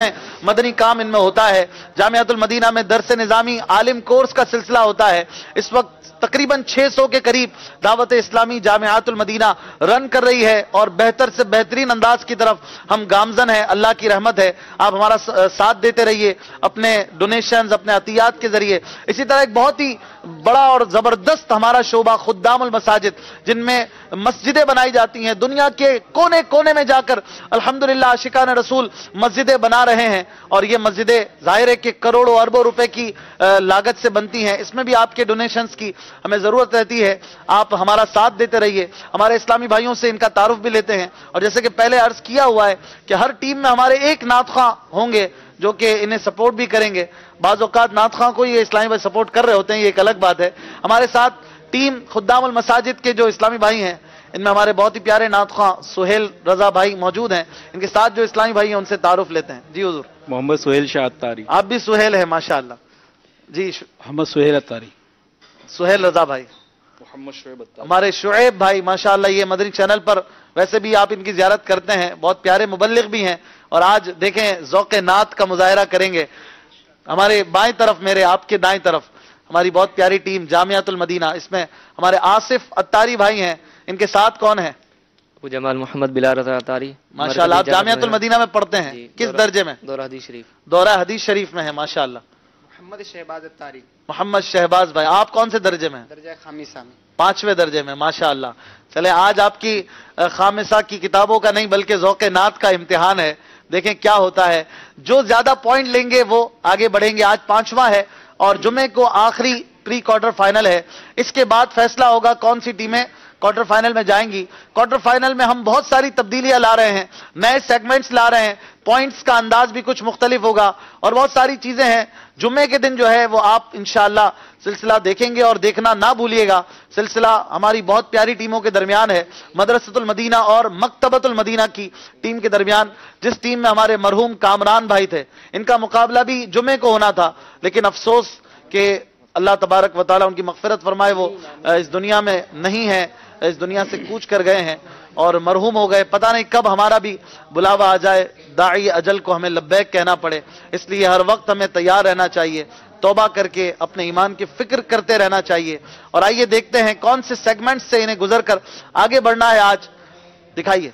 मदनी काम इनमें होता है। जामियातुल मदीना में दरस निज़ामी आलिम कोर्स का सिलसिला होता है। इस वक्त तकरीबन 600 के करीब दावत इस्लामी जामियातुल मदीना रन कर रही है और बेहतर से बेहतरीन अंदाज की तरफ हम गामजन है। अल्लाह की रहमत है, आप हमारा साथ देते रहिए अपने डोनेशंस, अपने अतियात के जरिए। इसी तरह एक बहुत ही बड़ा और जबरदस्त हमारा शोबा खुद्दामुल मसाजिद, जिनमें मस्जिदें बनाई जाती हैं। दुनिया के कोने कोने में जाकर अल्हम्दुलिल्लाह आशिकान रसूल मस्जिदें बना रहे हैं और ये मस्जिदें जाहिर है कि करोड़ों अरबों रुपए की लागत से बनती हैं। इसमें भी आपके डोनेशंस की हमें जरूरत रहती है। आप हमारा साथ देते रहिए। हमारे इस्लामी भाइयों से इनका तारुफ भी लेते हैं और जैसे कि पहले अर्ज किया हुआ है कि हर टीम में हमारे एक नातखा होंगे जो कि इन्हें सपोर्ट भी करेंगे। बाज़ औक़ात नातखा को ये इस्लामी भाई सपोर्ट कर रहे होते हैं, ये एक अलग बात है। हमारे साथ टीम खुद्दामुल मसाजिद के जो इस्लामी भाई हैं, इनमें हमारे बहुत ही प्यारे नातखा सुहेल रजा भाई मौजूद हैं। इनके साथ जो इस्लामी भाई हैं उनसे तारुफ लेते हैं। जी हुजूर। मोहम्मद सुहेल शाह अत्तारी। आप भी सुहेल है माशाअल्लाह जी। मोहम्मद सुहेल अत्तारी। सुहेल रजा भाई। मोहम्मद शुएब अत्तारी। हमारे शुएब भाई माशाअल्लाह, ये मदनी चैनल पर वैसे भी आप इनकी जियारत करते हैं, बहुत प्यारे मुबल्लिग भी हैं और आज देखें ज़ौक़े नात का मुजाहिरा करेंगे। हमारे बाएं तरफ, मेरे आपके दाएं तरफ हमारी बहुत प्यारी टीम जामियातुल मदीना, इसमें हमारे आसिफ अत्तारी भाई हैं। इनके साथ कौन है? अबू जमाल मोहम्मद बिलाल रज़ा अत्तारी। माशाअल्लाह, आप जामियातुल मदीना में पढ़ते हैं, किस दर्जे में? दौरा हदीस शरीफ। दौरा हदीस शरीफ में है माशाअल्लाह। मोहम्मद शहबाज अत्तारी। मोहम्मद शहबाज भाई, आप कौन से दर्जे में? दर्जा खामिसा में। 5वें दर्जे में माशाअल्लाह। चले, आज आपकी खामिसा की किताबों का नहीं बल्कि ज़ौक़े नात का इम्तिहान है। देखें क्या होता है, जो ज्यादा पॉइंट लेंगे वो आगे बढ़ेंगे। आज 5वां है और जुमे को आखिरी प्री क्वार्टर फाइनल है। इसके बाद फैसला होगा कौन सी टीमें क्वार्टर फाइनल में जाएंगी। क्वार्टर फाइनल में हम बहुत सारी तब्दीलियां ला रहे हैं, नए सेगमेंट्स ला रहे हैं, पॉइंट्स का अंदाज भी कुछ मुख्तलिफ होगा और बहुत सारी चीजें हैं। जुम्मे के दिन जो है वो आप इंशाअल्लाह सिलसिला देखेंगे और देखना ना भूलिएगा। सिलसिला हमारी बहुत प्यारी टीमों के दरमियान है, मदरसतुल मदीना और मकतबतुल मदीना की टीम के दरमियान। जिस टीम में हमारे मरहूम कामरान भाई थे, इनका मुकाबला भी जुम्मे को होना था, लेकिन अफसोस कि अल्लाह तबारक व तआला उनकी मगफिरत फरमाए, वो इस दुनिया में नहीं है, इस दुनिया से कूच कर गए हैं और मरहूम हो गए। पता नहीं कब हमारा भी बुलावा आ जाए, दाई अजल को हमें लब्बैक कहना पड़े। इसलिए हर वक्त हमें तैयार रहना चाहिए, तौबा करके अपने ईमान की फिक्र करते रहना चाहिए। और आइए देखते हैं कौन से सेगमेंट से इन्हें गुजर कर आगे बढ़ना है। आज दिखाइए,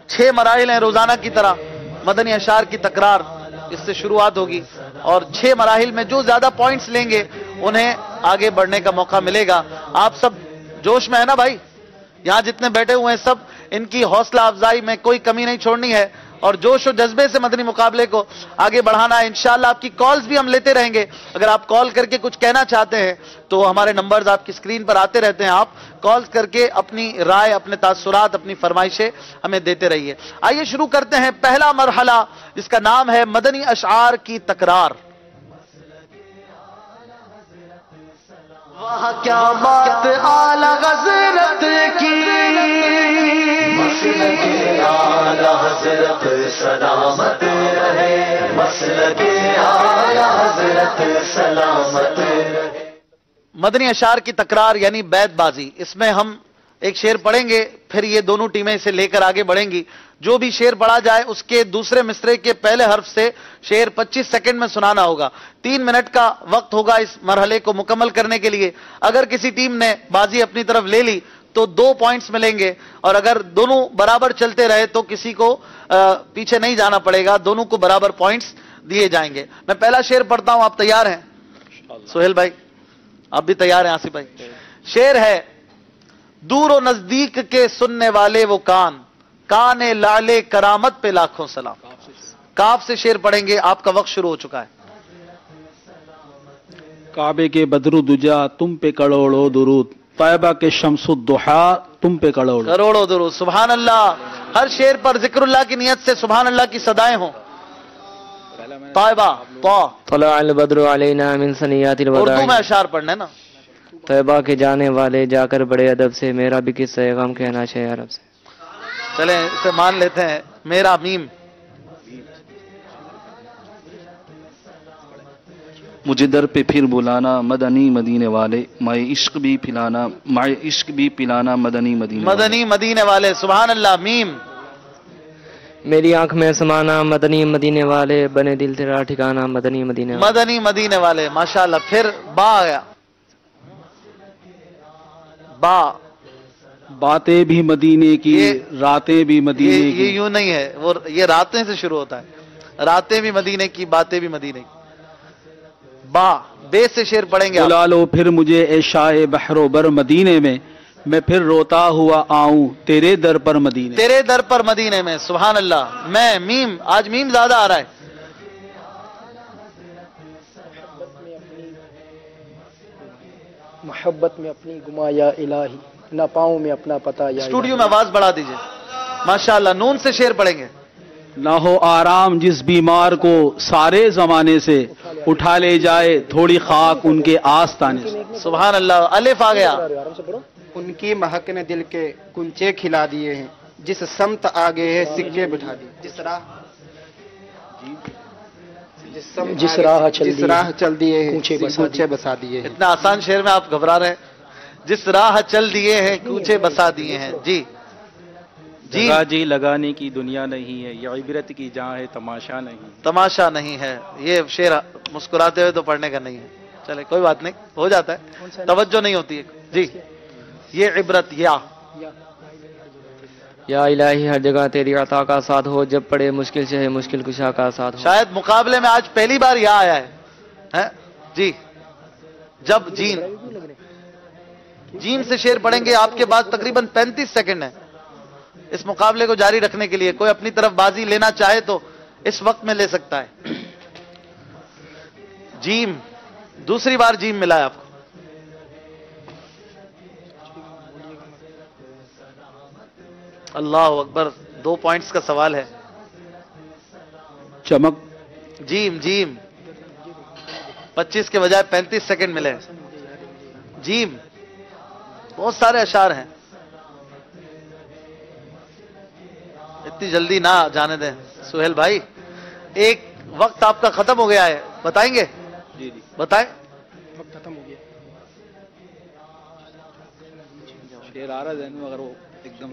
6 मराहिल हैं रोजाना की तरह। मदनी अशार की तकरार, इससे शुरुआत होगी और 6 मराहिल में जो ज्यादा पॉइंट्स लेंगे उन्हें आगे बढ़ने का मौका मिलेगा। आप सब जोश में है ना भाई? यहां जितने बैठे हुए हैं सब, इनकी हौसला अफजाई में कोई कमी नहीं छोड़नी है और जोश और जज्बे से मदनी मुकाबले को आगे बढ़ाना है। इंशाअल्लाह आपकी कॉल्स भी हम लेते रहेंगे। अगर आप कॉल करके कुछ कहना चाहते हैं तो हमारे नंबर्स आपकी स्क्रीन पर आते रहते हैं, आप कॉल करके अपनी राय, अपने तासुरात, अपनी फरमाइशें हमें देते रहिए। आइए शुरू करते हैं पहला मरहला, जिसका नाम है मदनी अशआर की तकरार। वाह क्या बात आला हज़रत की, मसलके आला हज़रत सलामत रहे, मसलके आला हज़रत सलामत रहे। मदनी अशार की तकरार यानी बैतबाजी, इसमें हम एक शेर पढ़ेंगे, फिर ये दोनों टीमें इसे लेकर आगे बढ़ेंगी। जो भी शेर पढ़ा जाए उसके दूसरे मिसरे के पहले हर्फ से शेर 25 सेकंड में सुनाना होगा। 3 मिनट का वक्त होगा इस मरहले को मुकम्मल करने के लिए। अगर किसी टीम ने बाजी अपनी तरफ ले ली तो 2 पॉइंट्स मिलेंगे और अगर दोनों बराबर चलते रहे तो किसी को पीछे नहीं जाना पड़ेगा, दोनों को बराबर पॉइंट्स दिए जाएंगे। मैं पहला शेर पढ़ता हूं, आप तैयार हैं? सुहेल भाई आप भी तैयार हैं? आसिफ भाई, शेर है, दूर और नजदीक के सुनने वाले वो कान, काने लाले करामत पे लाखों सलाम। काफ से शेर पढ़ेंगे, आपका वक्त शुरू हो चुका है। काबे के बदरु दुजा तुम पे करोड़ों दुरूद, तैयबा के शम्सुद्दुहा तुम पे करोड़ों दुरूद। सुभान अल्लाह। हर शेर पर जिक्रुल्लाह की नियत से सुभान अल्लाह की सदाएं हों। तैयबा तलअल बद्रु अलैना मिन सनियातिल वदाई। उर्दू में अशार पढ़ने ना। तैयबा के जाने वाले जाकर बड़े अदब से, मेरा भी किस्सा गम कहना चाहिए अरब से। चलें इसे मान लेते हैं। मेरा मीम, मुझे दर पे फिर बुलाना मदनी मदीने वाले, माए इश्क भी पिलाना, माए इश्क भी पिलाना मदनी मदीने मदनी मदीने वाले। सुभान अल्लाह। मीम, मेरी आंख में समाना मदनी मदीने वाले, बने दिल तेरा ठिकाना मदनी मदीने वाले। मदनी मदीने वाले, माशाअल्लाह। फिर बा आ गया, बा। बातें भी मदीने की, रातें भी मदीने ये की। यूं नहीं है, वो ये रातें से शुरू होता है, रातें भी मदीने की, बातें भी मदीने की। बा, बे से शेर पढ़ेंगे आप। बुला लो फिर मुझे ए शाए बहरो बर मदीने में, मैं फिर रोता हुआ आऊं तेरे दर पर मदीने। तेरे दर पर मदीने में, सुभान अल्लाह। मैं मीम, आज मीम ज्यादा आ रहा है। मोहब्बत में अपनी गुमा या इलाही, ना पाऊं मैं अपना पता या स्टूडियो में आवाज बढ़ा दीजिए, माशाअल्लाह। नून से शेर पढ़ेंगे। ना हो आराम जिस बीमार को सारे जमाने से, उठा ले जाए थोड़ी खाक उनके आस्ताने से। सुभान अल्लाह। अलिफ आ गया, आराम से पढ़ो। उनकी महक ने दिल के कुंचे खिला दिए हैं, जिस समत आगे है सिक्के बिठा दिए। जिस राह चल दिए हैं कूचे बसा दिए हैं। इतना आसान शेर में आप घबरा रहे हैं। जिस राह चल दिए हैं कूचे बसा दिए हैं। जी जी, जगह जी लगाने की दुनिया नहीं है, ये इबरत की जहाँ है तमाशा नहीं। तमाशा नहीं है, ये शेर मुस्कुराते हुए तो पढ़ने का नहीं है। चले कोई बात नहीं, हो जाता है, तवज्जो नहीं होती है। जी, ये इबरत या इलाही हर जगह तेरी अता का साथ हो, जब पड़े मुश्किल से है मुश्किल कुशा का साथ हो। शायद मुकाबले में आज पहली बार या आया है? जी। जब जीन, जीन से शेर पढ़ेंगे। आपके पास तकरीबन 35 सेकंड है इस मुकाबले को जारी रखने के लिए। कोई अपनी तरफ बाजी लेना चाहे तो इस वक्त में ले सकता है। जीम, दूसरी बार जीम मिला है आपको। अल्लाह अकबर, 2 पॉइंट्स का सवाल है। चमक, जीम, जीम 25 के बजाय 35 सेकंड मिले। जीम, बहुत सारे अशार हैं, इतनी जल्दी ना जाने दें सुहेल भाई। एक वक्त आपका खत्म हो गया है, बताएंगे? जी जी बताएं। वक्त खत्म हो गया। शेर आ रहा है मगर वो एकदम।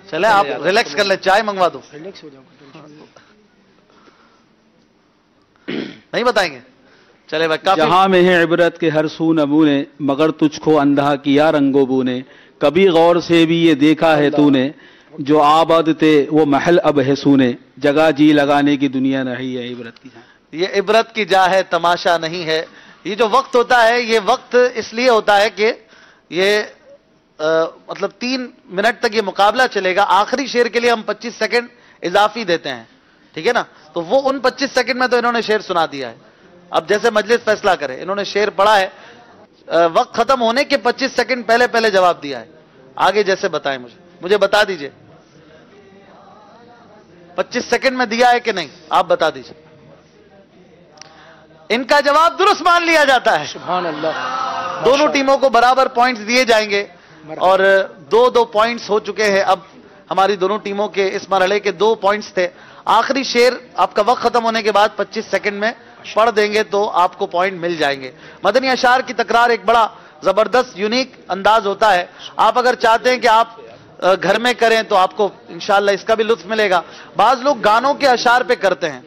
चले आप रिलैक्स कर ले, चाय मंगवा दो। रिलैक्स हो जाओ। नहीं बताएंगे? चले भाई, काफी। जहां में है इबरत के हर सू नमूने, मगर तुझको अंधा किया रंगो बूने। कभी गौर से भी ये देखा है तूने, जो आबाद थे वो महल अब है सूने। जगह जी लगाने की दुनिया नहीं है इबरत की। ये इबरत की जा है, तमाशा नहीं है। ये जो वक्त होता है, ये वक्त इसलिए होता है कि ये मतलब 3 मिनट तक ये मुकाबला चलेगा। आखिरी शेर के लिए हम 25 सेकंड इजाफी देते हैं, ठीक है ना? तो वो उन 25 सेकंड में तो इन्होंने शेर सुना दिया है। अब जैसे मजलिस फैसला करे, इन्होंने शेर पढ़ा है, वक्त खत्म होने के 25 सेकंड पहले पहले जवाब दिया है। आगे जैसे बताएं, मुझे बता दीजिए 25 सेकंड में दिया है कि नहीं, आप बता दीजिए। इनका जवाब दुरुस्त मान लिया जाता है। सुभान अल्लाह। दोनों टीमों को बराबर पॉइंट्स दिए जाएंगे और 2-2 पॉइंट्स हो चुके हैं। अब हमारी दोनों टीमों के इस मरहले के 2 पॉइंट्स थे। आखिरी शेर आपका वक्त खत्म होने के बाद 25 सेकंड में पढ़ देंगे तो आपको पॉइंट मिल जाएंगे। मदनी अशार की तकरार एक बड़ा जबरदस्त यूनिक अंदाज होता है। आप अगर चाहते हैं कि आप घर में करें तो आपको इंशाअल्लाह इसका भी लुत्फ मिलेगा। बाज लोग गानों के अशार पे करते हैं,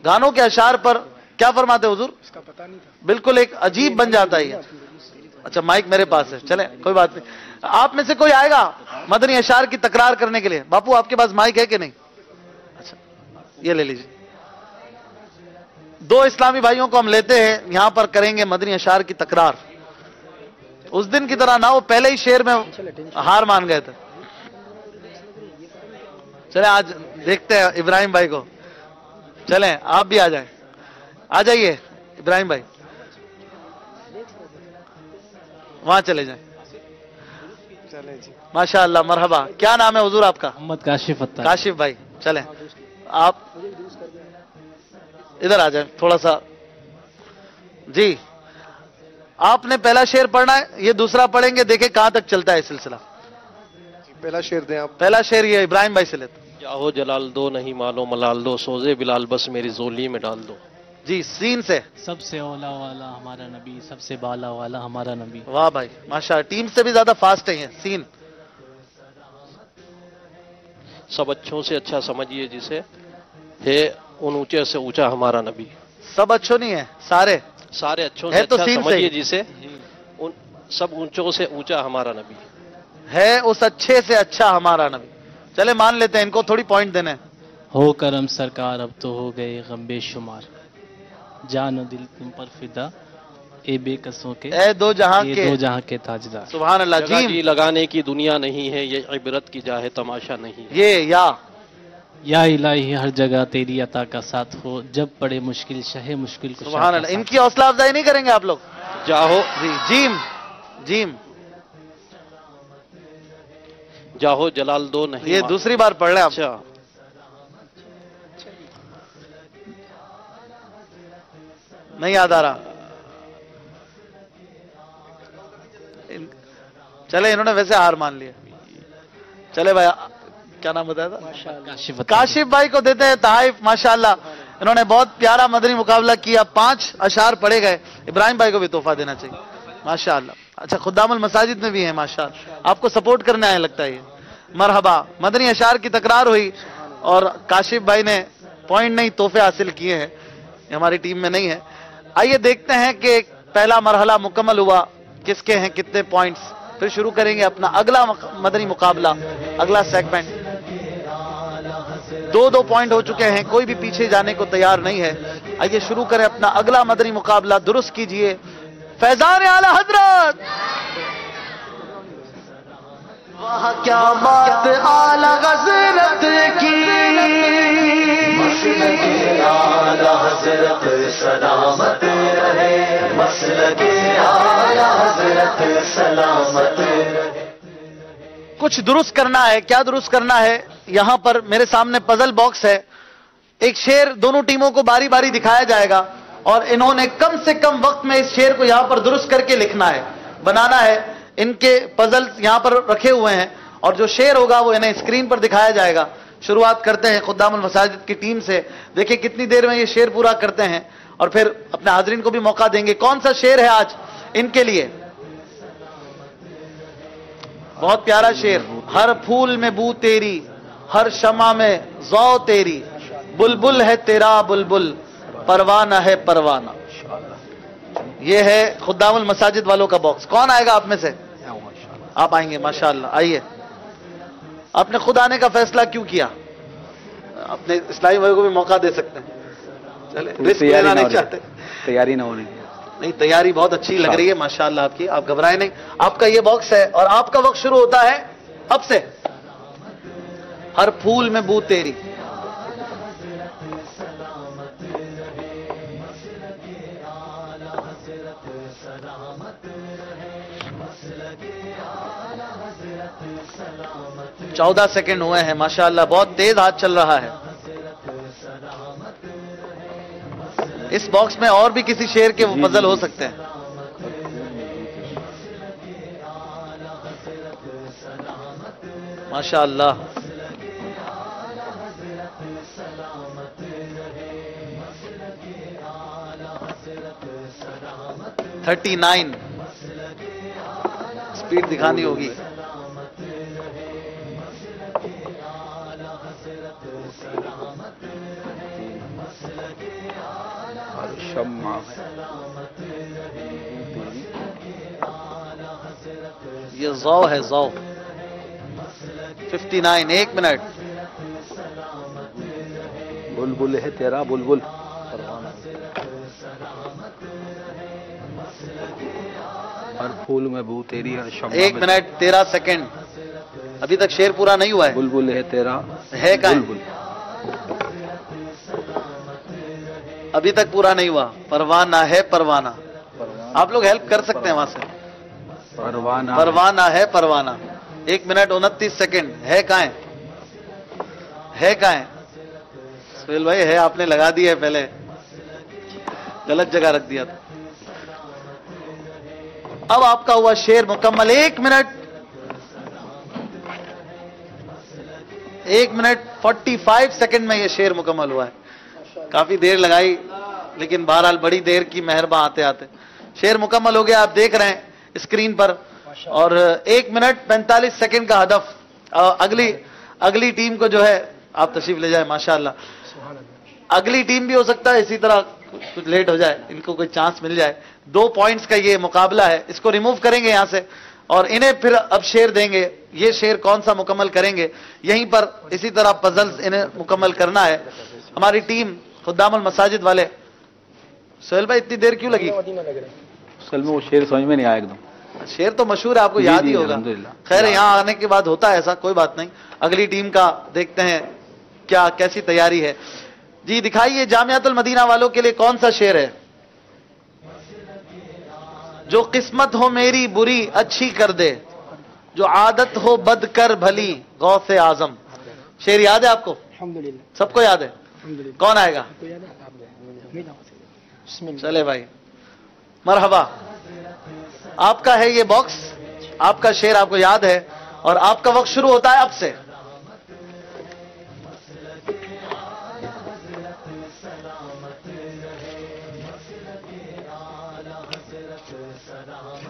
गानों के अशार पर क्या फरमाते हुजूर? इसका पता नहीं था। बिल्कुल एक अजीब बन जाता है। अच्छा, माइक मेरे पास है, चले कोई बात नहीं। आप में से कोई आएगा मदनी अशार की तकरार करने के लिए? बापू आपके पास माइक है कि नहीं? अच्छा, ये ले लीजिए। 2 इस्लामी भाइयों को हम लेते हैं, यहां पर करेंगे मदनी अशार की तकरार। उस दिन की तरह ना, वो पहले ही शेर में हार मान गए थे। चले आज देखते हैं इब्राहिम भाई को। चले आप भी आ जाएं, आ जाइए इब्राहिम भाई, वहां चले जाएं। माशाअल्लाह, मरहबा। क्या नाम है हुजूर आपका? मोहम्मद काशिफ अत्तार। काशिफ भाई, चले आप इधर आ जाएं थोड़ा सा। जी, आपने पहला शेर पढ़ना है, ये दूसरा पढ़ेंगे, देखें कहां तक चलता है सिलसिला। पहला शेर दें आप। पहला शेर ये इब्राहिम भाई से लेते। जाहो जलाल दो नहीं मानो मलाल दो, सोजे बिलाल बस मेरी जोली में डाल दो। जी, सीन से। सबसे औला वाला हमारा नबी, सबसे बाला वाला हमारा नबी। वाह भाई, माशा, टीम से भी ज्यादा फास्ट है ये। सीन। सब अच्छों से अच्छा समझिए जिसे, है उन ऊंचे से ऊंचा हमारा नबी। सब अच्छो नहीं है, सारे सारे अच्छों से है तो अच्छा सीन समझिए सही। जिसे, उन सब ऊंचों से ऊंचा हमारा नबी। है उस अच्छे से अच्छा हमारा नबी। चले मान लेते हैं, इनको थोड़ी पॉइंट देने हैं। हो करम सरकार अब तो हो गए गम बेशुमार, जान और दिल तुम पर फिदा, ए बेकसों के ए दो जहां ये के, दो जहां के ताजदार। सुभान अल्लाह। जगह जी जी लगाने की दुनिया नहीं है, ये इबरत की जा है तमाशा नहीं है। ये या इलाही हर जगह तेरी अता का साथ हो, जब पड़े मुश्किल शहे मुश्किल को सुभान अल्लाह। इनकी हौसला अफजाई नहीं करेंगे आप लोग? जाहो जी जीम जीम, जाहो जलाल दो नहीं। ये दूसरी बार पढ़ रहे हैं आप। अच्छा, नहीं याद आ रहा। चले इन्होंने वैसे हार मान लिया। चले भाई, क्या नाम बताया था? काशिफ भाई को देते हैं तहाइफ। माशाअल्लाह, इन्होंने बहुत प्यारा मदनी मुकाबला किया, 5 अशार पढ़े गए। इब्राहिम भाई को भी तोहफा देना चाहिए माशाअल्लाह। अच्छा, खुद्दामुल मसाजिद में भी है माशाअल्लाह, आपको सपोर्ट करने आए लगता है ये। मरहबा। मदनी अशार की तकरार हुई और काशिफ भाई ने पॉइंट नहीं तोहफे हासिल किए हैं, हमारी टीम में नहीं है। आइए देखते हैं कि पहला मरहला मुकम्मल हुआ, किसके हैं कितने पॉइंट्स। फिर शुरू करेंगे अपना अगला मदनी मुकाबला, अगला सेगमेंट। 2-2 पॉइंट हो चुके हैं, कोई भी पीछे जाने को तैयार नहीं है। आइए शुरू करें अपना अगला मदनी मुकाबला। दुरुस्त कीजिए फैजान आला हजरत। वाह क्या बात आला हजरत की, मसलके आला हजरत सलामत रहे, मसलके आला हजरत सलामत रहे। कुछ दुरुस्त करना है। क्या दुरुस्त करना है? यहां पर मेरे सामने पजल बॉक्स है, एक शेर दोनों टीमों को बारी बारी दिखाया जाएगा और इन्होंने कम से कम वक्त में इस शेर को यहां पर दुरुस्त करके लिखना है, बनाना है। इनके पजल यहां पर रखे हुए हैं और जो शेर होगा वो इन्हें स्क्रीन पर दिखाया जाएगा। शुरुआत करते हैं खुद्दामुल मसाजिद की टीम से। देखिए कितनी देर में ये शेर पूरा करते हैं और फिर अपने हाजरीन को भी मौका देंगे। कौन सा शेर है आज इनके लिए? बहुत प्यारा शेर। हर फूल में बू तेरी, हर शमा में ज़ौ तेरी, बुलबुल है तेरा बुलबुल, परवाना है परवाना। ये है खुद्दामुल मसाजिद वालों का बॉक्स। कौन आएगा आप में से? आप आएंगे माशाअल्लाह। आइए। आपने खुद आने का फैसला क्यों किया? अपने इस्लामी भाई को भी मौका दे सकते हैं। चले, रिस्क लेना नहीं चाहते। तैयारी ना होने की। नहीं, तैयारी बहुत अच्छी लग रही है माशाअल्लाह आपकी, आप घबराए नहीं। आपका ये बॉक्स है और आपका वक्त शुरू होता है अब से। हर फूल में बू तेरी, चौदह सेकेंड हुए हैं माशाअल्लाह, बहुत तेज हाथ चल रहा है। इस बॉक्स में और भी किसी शेर के पजल हो सकते हैं। माशाअल्लाह। थर्टी 39 स्पीड दिखानी होगी। ये ज़ौ है, ज़ौ। 59, 1 मिनट। बुलबुल है तेरा बुलबुल, हर फूल में बू तेरी, हर शम्मा 1 मिनट 13 सेकेंड। अभी तक शेर पूरा नहीं हुआ है। बुलबुल है तेरा है कहाँ? बुलबुल। अभी तक पूरा नहीं हुआ। परवाना है परवाना। आप लोग हेल्प कर सकते हैं वहां से। परवाना परवाना है परवाना। 1 मिनट 29 सेकेंड। है कहाँ? है कहाँ? सुहेल भाई है, आपने लगा दी है, पहले गलत जगह रख दिया था। अब आपका हुआ शेर मुकम्मल। 1 मिनट 45 सेकंड में यह शेर मुकम्मल हुआ है। काफी देर लगाई लेकिन बहरहाल बड़ी देर की मेहरबान आते आते शेर मुकम्मल हो गया। आप देख रहे हैं स्क्रीन पर। और 1 मिनट 45 सेकंड का हदफ। अगली टीम को जो है आप तशरीफ ले जाए माशाअल्लाह। अगली टीम भी हो सकता है इसी तरह कुछ लेट हो जाए, इनको कोई चांस मिल जाए। 2 पॉइंट्स का ये मुकाबला है, इसको रिमूव करेंगे यहां से और इन्हें फिर अब शेर देंगे। ये शेर कौन सा मुकम्मल करेंगे, यहीं पर इसी तरह पजल्स इन्हें मुकम्मल करना है। हमारी टीम खुद्दामुल मसाजिद वाले, सोहेल भाई इतनी देर क्यों लगी? असल में वो शेर समझ में नहीं आया एकदम। शेर तो मशहूर है, आपको याद ही होगा। खैर यहां आने के बाद होता है ऐसा, कोई बात नहीं। अगली टीम का देखते हैं क्या कैसी तैयारी है। जी दिखाइए जामियातुल मदीना वालों के लिए कौन सा शेर है। जो किस्मत हो मेरी बुरी अच्छी कर दे, जो आदत हो बद कर भली गौसे आजम। शेर याद है आपको? अल्हम्दुलिल्लाह सबको याद है? कौन आएगा? बिस्मिल्लाह। चले भाई मरहबा। आपका है ये बॉक्स, आपका शेर आपको याद है और आपका वक्त शुरू होता है अब से।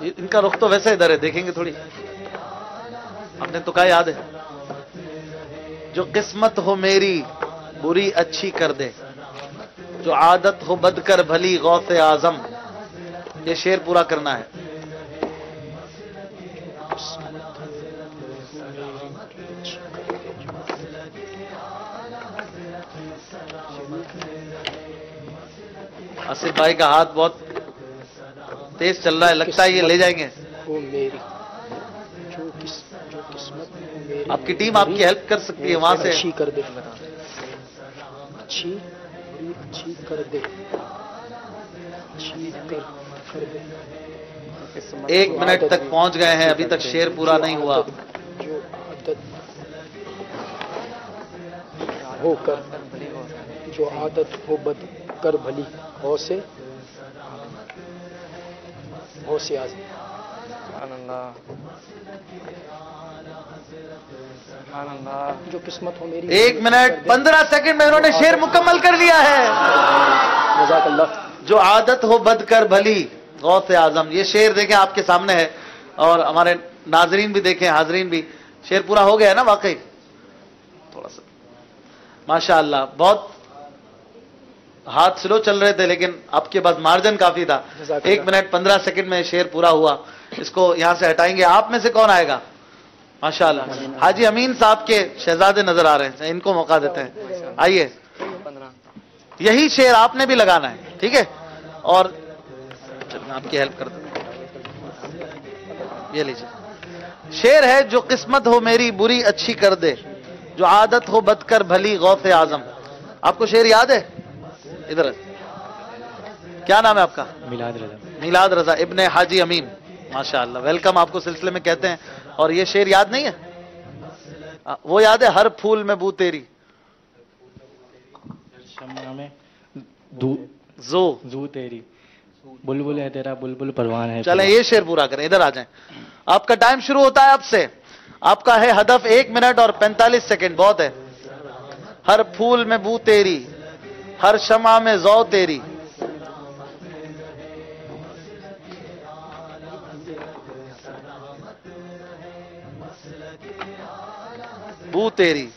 इनका रुख तो वैसे इधर है, देखेंगे थोड़ी। आपने तो कहा याद है, जो किस्मत हो मेरी बुरी अच्छी कर दे, जो आदत हो बद कर भली गौसे आजम। ये शेर पूरा करना है। आसिफ भाई का हाथ बहुत तेज चल रहा है, लगता है ये ले जाएंगे। वो मेरी जो किस्मत हो मेरी, आपकी टीम आपकी हेल्प कर सकती है वहां से। अच्छी कर दे, अच्छी बुरी अच्छी कर दे, अच्छी कर दे। 1 मिनट तक पहुंच गए हैं, अभी तक शेर पूरा नहीं हुआ। जो आदत होकर, जो आदत हो बद कर भली हो से आज़म। जो किस्मत हो मेरी। 1 मिनट 15 सेकंड में उन्होंने शेर मुकम्मल कर लिया है। जज़ाकल्लाह। जो आदत हो बद कर भली गौसे आजम। ये शेर देखें आपके सामने है और हमारे नाजरीन भी देखें, हाजरीन भी। शेर पूरा हो गया है ना वाकई? थोड़ा सा माशाअल्लाह। बहुत हाथ स्लो चल रहे थे लेकिन आपके पास मार्जिन काफी था। 1 मिनट 15 सेकंड में शेर पूरा हुआ। इसको यहां से हटाएंगे। आप में से कौन आएगा? माशाअल्लाह हाजी अमीन साहब के शहजादे नजर आ रहे हैं, इनको मौका देते हैं। आइए, यही शेर आपने भी लगाना है, ठीक है? और मैं आपकी हेल्प कर दूं। ये लीजिए, शेर है जो किस्मत हो मेरी बुरी अच्छी कर दे, जो आदत हो बदकर भली गौसे आजम। आपको शेर याद है? इधर क्या नाम है आपका? मिलाद रजा। मिलाद रजा इब्ने हाजी अमीन, माशाअल्लाह। वेलकम आपको सिलसिले में कहते हैं। और ये शेर याद नहीं है? वो याद है, हर फूल में बू तेरी, शम्मा में जो तेरी, बुलबुल है तेरा बुलबुल परवान है। चलें ये शेर पूरा करें। इधर आ जाएं। आपका टाइम शुरू होता है अब से। आपका है हदफ 1 मिनट और 45 सेकंड। बहुत है। हर फूल में बू तेरी, हर शमा में जौ तेरी, बू तेरी।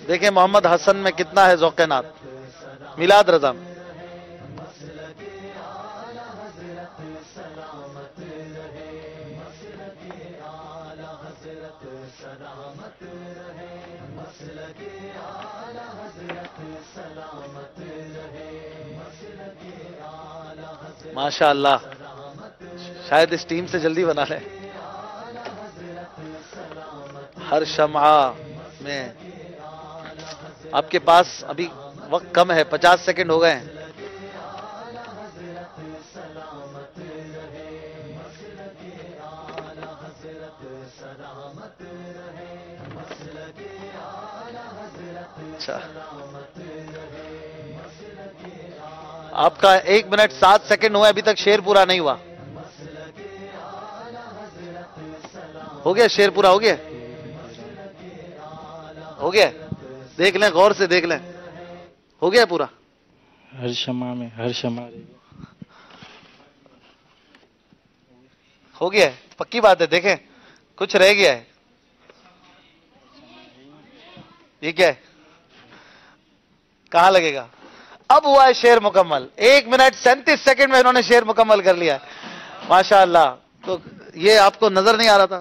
देखें मोहम्मद हसन में कितना है ज़ौक़-ए-नात। मिलाद रजा माशाअल्लाह, शायद इस टीम से जल्दी बना ले। हर शमा में आपके पास अभी वक्त कम है, 50 सेकंड हो गए हैं। अच्छा, आपका 1 मिनट 7 सेकंड हुआ, अभी तक शेर पूरा नहीं हुआ। हो गया शेर पूरा? हो गया, हो गया। देख लें, गौर से देख लें, हो गया पूरा। हर शमा में, हर शमा हो गया है, पक्की बात है। देखें कुछ रह गया है। ये क्या है, कहां लगेगा? अब हुआ है शेर मुकम्मल। 1 मिनट 37 सेकंड में इन्होंने शेर मुकम्मल कर लिया है माशाअल्लाह। तो ये आपको नजर नहीं आ रहा था?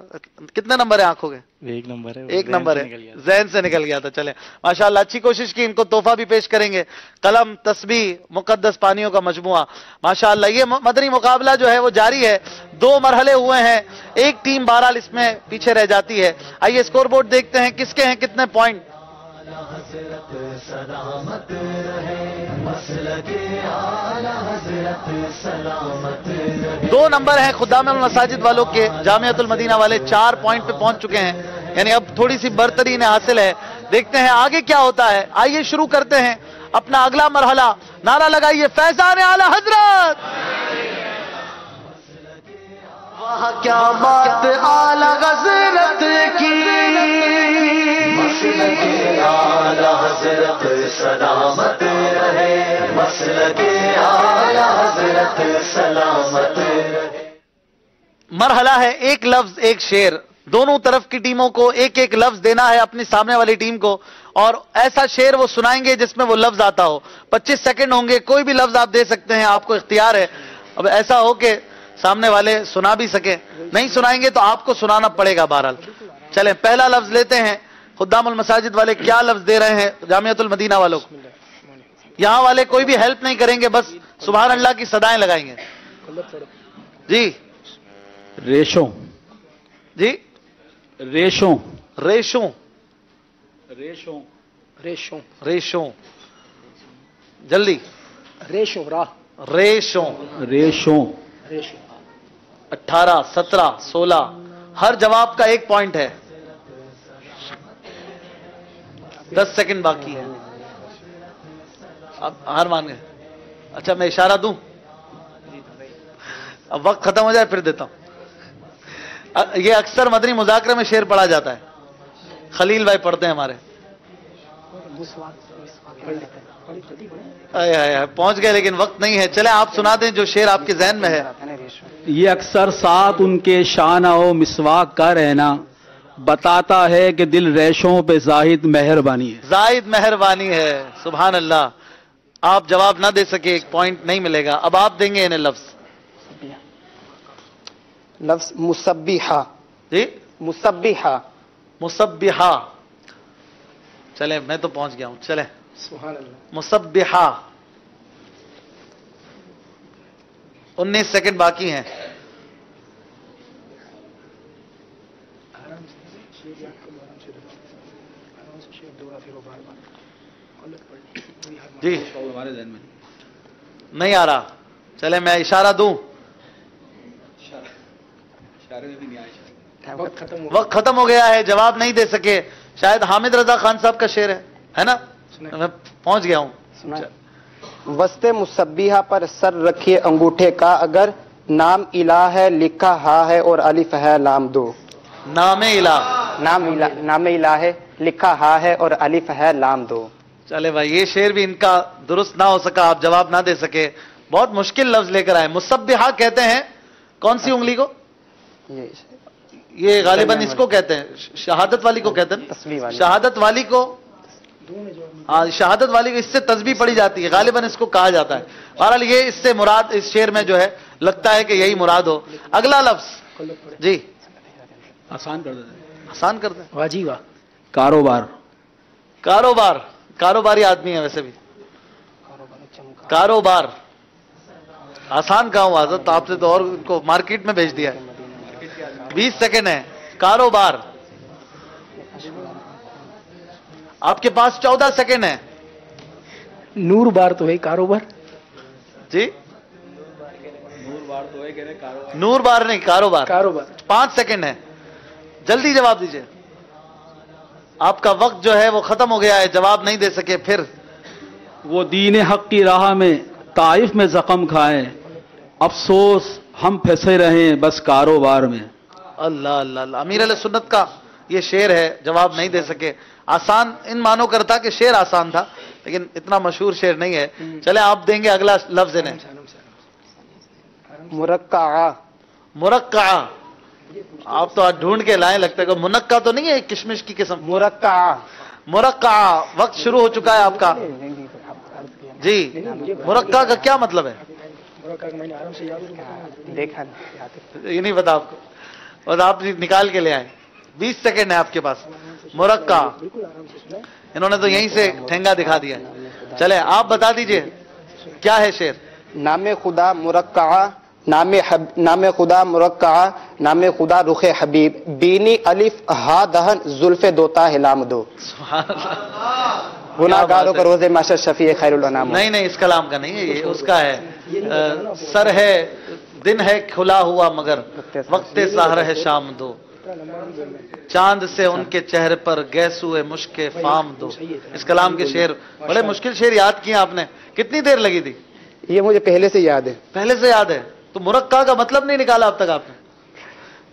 कितने नंबर है आंखों के? 1 नंबर है, 1 नंबर है, जहन से निकल गया था। चले माशाअल्लाह, अच्छी कोशिश की। इनको तोहफा भी पेश करेंगे, कलम, तस्बीह, मुकद्दस पानियों का मजमुआ। माशाअल्लाह ये मदनी मुकाबला जो है वो जारी है। 2 मरहले हुए हैं, एक टीम बहरहाल इसमें पीछे रह जाती है। आइए स्कोर बोर्ड देखते हैं किसके हैं कितने पॉइंट। 2 नंबर हैं खुदामुल मसाजिद वालों के, जामियतुल मदीना वाले 4 पॉइंट पे पहुंच चुके हैं, यानी अब थोड़ी सी बरतरी इन्हें हासिल है। देखते हैं आगे क्या होता है। आइए शुरू करते हैं अपना अगला मरहला। नारा लगाइए, फैजान आला हजरत। वाह क्या बात आला हजरत की, आला हजरत सलामत रहे, मसलके आला हजरत सलामत रहे। मरहला है एक लफ्ज एक शेर। दोनों तरफ की टीमों को एक एक लफ्ज देना है अपनी सामने वाली टीम को, और ऐसा शेर वो सुनाएंगे जिसमें वो लफ्ज आता हो। 25 सेकंड होंगे, कोई भी लफ्ज आप दे सकते हैं, आपको इख्तियार है। अब ऐसा हो कि सामने वाले सुना भी सके, नहीं सुनाएंगे तो आपको सुनाना पड़ेगा बहरहाल। चलें पहला लफ्ज लेते हैं। खुदामुल मसाजिद वाले क्या लफ्ज दे रहे हैं जामियतुल मदीना वालों को? यहां वाले कोई भी हेल्प नहीं करेंगे, बस सुभान अल्लाह की सदाएं लगाएंगे जी। रेशों जी, रेशों रेशों रेशों रेशों रेशों, जल्दी। रेशों राह रेशों रेशों रेशों 18, 17, 16, हर जवाब का 1 पॉइंट है। 10 सेकंड बाकी है। अब हार मान गए? अच्छा मैं इशारा दूं, अब वक्त खत्म हो जाए फिर देता हूं। ये अक्सर मदनी मुज़ाकरे में शेर पढ़ा जाता है, खलील भाई पढ़ते हैं हमारे। आए आए आए, पहुंच गए लेकिन वक्त नहीं है। चले आप सुना दें जो शेर आपके जहन में है। ये अक्सर साथ उनके शाना हो मिसवाक का रहना, बताता है कि दिल रेशों पे जाहिद मेहरबानी है। जाहिद मेहरबानी है, सुभान अल्लाह। आप जवाब ना दे सके, 1 पॉइंट नहीं मिलेगा। अब आप देंगे इन्हें लफ्ज। लफ्ज मुसब्बिहा। जी, मुसब्बिहा। मुसब्बिहा। चले मैं तो पहुंच गया हूं। चले सुभान अल्लाह। मुसब्बिहा। 19 सेकंड बाकी हैं। जी हमारे जहन में नहीं आ रहा। चले मैं इशारा दूं। वक्त खत्म हो गया है, जवाब नहीं दे सके। शायद हामिद रजा खान साहब का शेर है ना? मैं पहुंच गया हूं। वस्ते मुसब्बिहा पर सर रखिए अंगूठे का, अगर नाम इला है लिखा हा है और अलिफ है लाम दो। नामे इला, नाम इला है लिखा हा है और अलिफ है लाम दो। चले भाई, ये शेर भी इनका दुरुस्त ना हो सका, आप जवाब ना दे सके। बहुत मुश्किल लफ्ज लेकर आए। मुसब्बिहा कहते हैं कौन सी उंगली को? ये गालिबन इसको कहते हैं, शहादत वाली को कहते हैं। शहादत वाली को, हाँ शहादत वाली को इससे तस्बीह पड़ी जाती है, गालिबन इसको कहा जाता है। बहरहाल ये इससे मुराद इस शेर में जो है लगता है कि यही मुराद हो। अगला लफ्ज जी, आसान कर देते, आसान कर दें। वाजी वाह। कारोबार। कारोबार, कारोबारी आदमी है वैसे भी। कारोबार आसान कहा हुआ था तो आपसे तो और उनको मार्केट में भेज दिया है। 20 सेकंड है। कारोबार, आपके पास 14 सेकंड है। नूर बार तो है कारोबार जी, नूर बार नहीं, कारोबार। कारोबार 5 सेकंड है, जल्दी जवाब दीजिए। आपका वक्त जो है वो खत्म हो गया है, जवाब नहीं दे सके। फिर वो दीन हक की राह में ताइफ में जख्म खाए, अफसोस हम फंसे रहे बस कारोबार में। अल्लाह अल्लाह अल्लाह। अमीर अहले सुन्नत का ये शेर है, जवाब नहीं दे सके। आसान इन मानो करता कि शेर आसान था, लेकिन इतना मशहूर शेर नहीं है। चले आप देंगे अगला लफ्ज इन्हें। मुरक्का। मुरक्का, आप तो आज ढूंढ के लाए लगता है। मुनक्का तो नहीं है किशमिश की किस्म? मुरक्का। مرقع وقت شروع ہو چکا ہے آپ کا جی مرقع کا کیا مطلب ہے میں نے آرام سے یاد دیکھا یہ نہیں پتا آپ کو اور آپ نکال کے لے آئے 20 سیکنڈ ہے آپ کے پاس مرقع انہوں نے تو یہیں سے ٹھنگا دکھا دیا چلے آپ بتا دیجئے کیا ہے شعر نام خدا مرقع نام خدا مرقع نام خدا رخ حبیب بینی الف ہا دہن زلف دوتا ہے لام دو گناہ گاروں کا روز معاشر شفیع خیر الانام نہیں نہیں اس کلام کا نہیں ہے یہ اس کا ہے سر ہے دن ہے کھلا ہوا مگر وقت سحر ہے شام دو چاند سے ان کے چہرے پر گیسو مشک فام دو اس کلام کے شعر بڑے مشکل شعر یاد کیے آپ نے کتنی دیر لگی تھی یہ مجھے پہلے سے یاد ہے پہلے سے یاد ہے تو مرقع کا مطلب نہیں نکالا اب تک آپ نے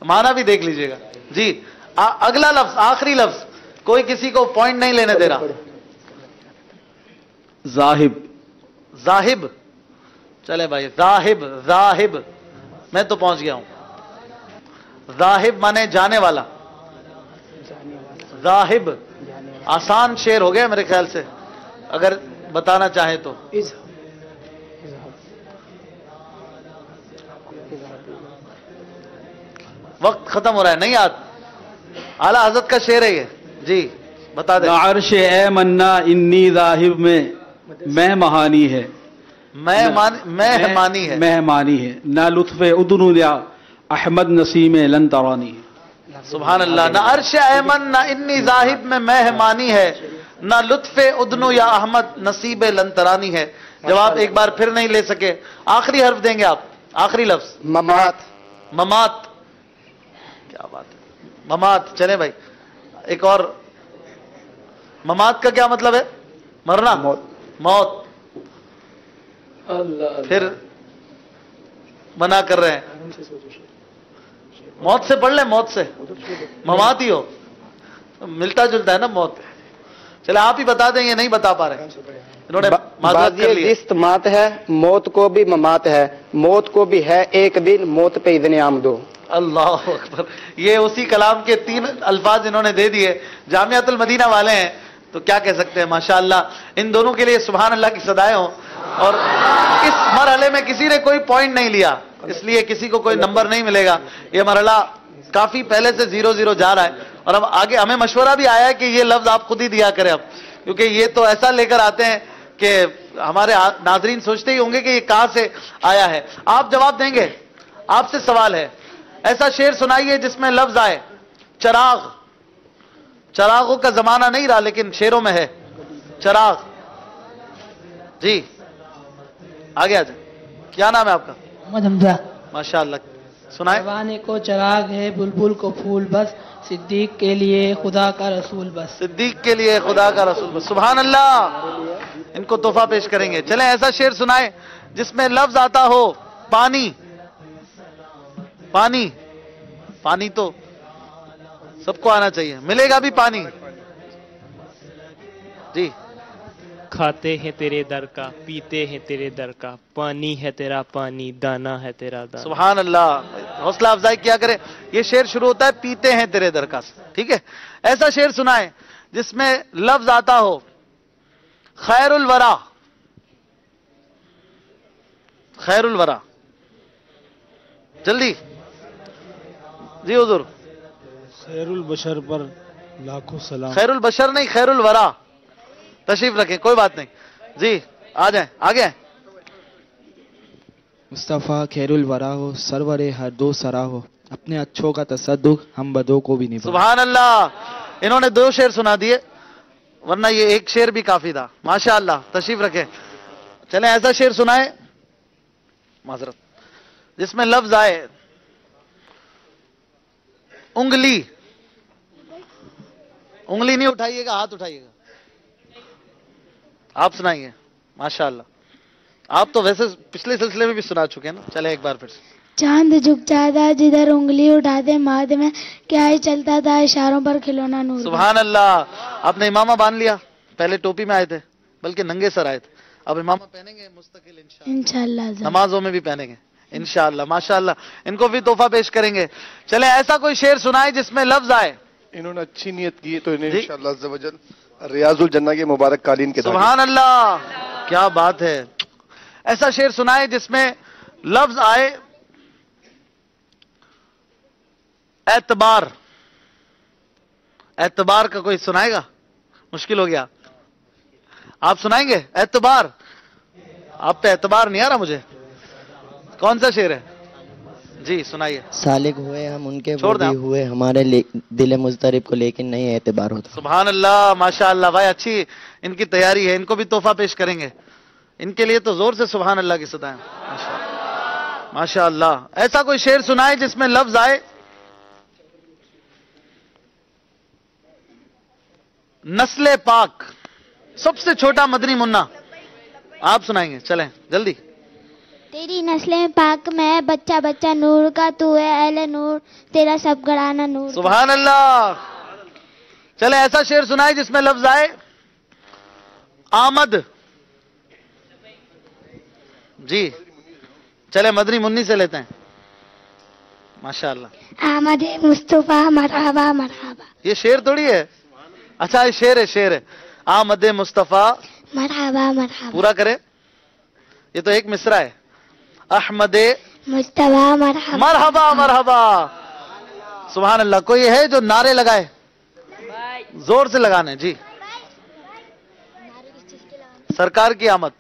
معنی بھی دیکھ لیجئے گا جی اگلا لفظ آخری لفظ کوئی کسی کو پوائنٹ نہیں لینے دے رہا زاہب زاہب چلے بھائی زاہب زاہب میں تو پہنچ گیا ہوں زاہب مانے جانے والا زاہب آسان شعر ہو گیا میرے خیال سے اگر بتانا چاہے تو وقت ختم ہو رہا ہے نہیں یاد اعلیٰ حضرت کا شعر ہے یہ جی بتا دیں عرش اے منا انی ذاہب میں مہمانی ہے مہمانی ہے مہمانی ہے نہ لطف ادنو یا احمد نسیم لن ترانی ہے سبحان اللہ نہ عرش ایمن نہ انی ذاہب میں مہمانی ہے نہ لطف ادنو یا احمد نصیب لن ترانی ہے جواب ایک بار پھر نہیں لے سکے آخری حرف دیں گے آپ آخری لفظ ممات ممات کیا بات ہے ممات چلیں بھائی ایک اور ممات کا کیا مطلب ہے مرنا موت پھر منع کر رہے ہیں موت سے پڑھ لیں موت سے ممات ہی ہو ملتا جلتا ہے نا موت چلے آپ ہی بتا دیں یہ نہیں بتا پا رہے انہوں نے معذرت کر لی زست مات ہے موت کو بھی ممات ہے موت کو بھی ہے ایک دن موت پہ اذن آمدو اللہ اکبر یہ اسی کلام کے 3 الفاظ انہوں نے دے دیے جامعۃ المدینہ والے ہیں تو کیا کہہ سکتے ہیں ماشاءاللہ ان دونوں کے لیے سبحان اللہ کی صدائیں ہوں اور اس مرحلے میں کسی نے کوئی پوائنٹ نہیں لیا اس لیے کسی کو کوئی نمبر نہیں ملے گا یہ مرحلہ کافی پہلے سے 0-0 جا رہا ہے اور اب آگے ہمیں مشورہ بھی آیا ہے کہ یہ لفظ آپ خود ہی دیا کریں اب کیونکہ یہ تو ایسا لے کر آتے ہیں کہ ہمارے ناظرین سوچتے ہی ہوں گے کہ یہ کہاں سے آیا ہے آپ جواب دیں گے آپ سے سوال ہے ایسا شعر سنائیے جس میں لفظ آئے چراغ چراغوں کا زمانہ نہیں رہا لیکن شعروں میں ہے چراغ جی آگے آ جائیں کیا نام ہے آپ کا محمد حمزہ ماشاءاللہ سنائیں پروانے کو چراغ ہے بلبل کو پھول بس صدیق کے لیے خدا کا رسول بس صدیق کے لیے خدا کا رسول بس سبحان اللہ ان کو تحفہ پیش کریں گے چلیں ایسا شعر سنائیں جس میں لفظ آتا ہو پانی پانی پانی تو سب کو آنا چاہیے ملے گا بھی پانی جی کھاتے ہیں تیرے در کا پیتے ہیں تیرے در کا پانی ہے تیرا پانی دانا ہے تیرا دانا سبحان اللہ حوصلہ افزائی کیا کرے یہ شعر شروع ہوتا ہے پیتے ہیں تیرے در کا ٹھیک ہے ایسا شعر سنائیں جس میں لفظ آتا ہو خیر الورا خیر الورا جلدی جی حضور خیر البشر پر لاکھوں سلام خیر البشر نہیں خیر الورا تشریف رکھیں کوئی بات نہیں جی آ جائیں آگے مصطفیٰ خیر الورا ہو سرور ہر دو سرا ہو اپنے اچھوں کا تصدق ہم بدوں کو بھی نہیں سبحان اللہ انہوں نے 2 شعر سنا دیے ورنہ یہ ایک شعر بھی کافی تھا ماشاءاللہ تشریف رکھیں چلیں ایسا شعر سنائیں معذرت جس میں لفظ آئے انگلی انگلی نہیں اٹھائیے گا ہاتھ اٹھائیے گا آپ سنائیے ماشاءاللہ آپ تو ویسے پچھلے سلسلے میں بھی سنا چکے ہیں نا چلے ایک بار پھر سے چاند جھک جاتا جدھر انگلی اٹھاتے ماد میں کیا ہی چلتا تھا اشاروں پر کھلونا نور سبحان اللہ آپ نے امامہ باندھ لیا پہلے ٹوپی میں آئے تھے بلکہ ننگے سر آئے تھے اب امامہ پہنیں گے مستقل انشاءاللہ نمازوں میں بھی پہنیں گے انشاءاللہ ماشاءاللہ ان کو بھی تحفہ پیش کریں گے چلیں ایسا کوئی شعر سنائے جس میں لفظ آئے انہوں نے اچھی نیت کی تو انہیں انشاءاللہ عز و جل ریاض الجنہ کے مبارک قالین کے سبحان اللہ، کیا بات ہے. ایسا شعر سنائے جس میں لفظ آئے اعتبار. اعتبار کا کوئی سنائے گا؟ مشکل ہو گیا. آپ سنائیں گے اعتبار؟ آپ پہ اعتبار نہیں آ رہا مجھے. کون سا شعر ہے؟ جی سنائیے. سالک ہوئے ہم ان کے، چھوڑ وہ بھی ہوئے ہمارے دل مضطرب کو، لیکن نہیں اعتبار ہوتا. سبحان اللہ، ماشاء اللہ بھائی، اچھی ان کی تیاری ہے. ان کو بھی تحفہ پیش کریں گے. ان کے لیے تو زور سے سبحان اللہ کی صدا ہے. ماشاء اللہ. ایسا کوئی شعر سنائے جس میں لفظ آئے نسل پاک. سب سے چھوٹا مدنی منا آپ سنائیں گے. چلیں جلدی. تیری نسلیں پاک میں، بچہ بچہ نور کا، تو ہے اہل نور، تیرا سب گھرانہ نور. سبحان اللہ. چلے ایسا شعر سنائے جس میں لفظ آئے آمد. جی چلے مدنی منی سے لیتے ہیں. ماشاء اللہ. آمد مصطفیٰ مرحبا مرحبا. یہ شعر تھوڑی ہے. اچھا یہ شعر ہے، شعر ہے. آمد مصطفیٰ مرحبا مرحبا. پورا کرے. یہ تو ایک مصرع ہے. احمد مصطفیٰ مرحبا مرحبا مرحبا. سبحان اللہ. کوئی ہے جو نعرے لگائے؟ زور سے لگانے. جی سرکار کی آمد.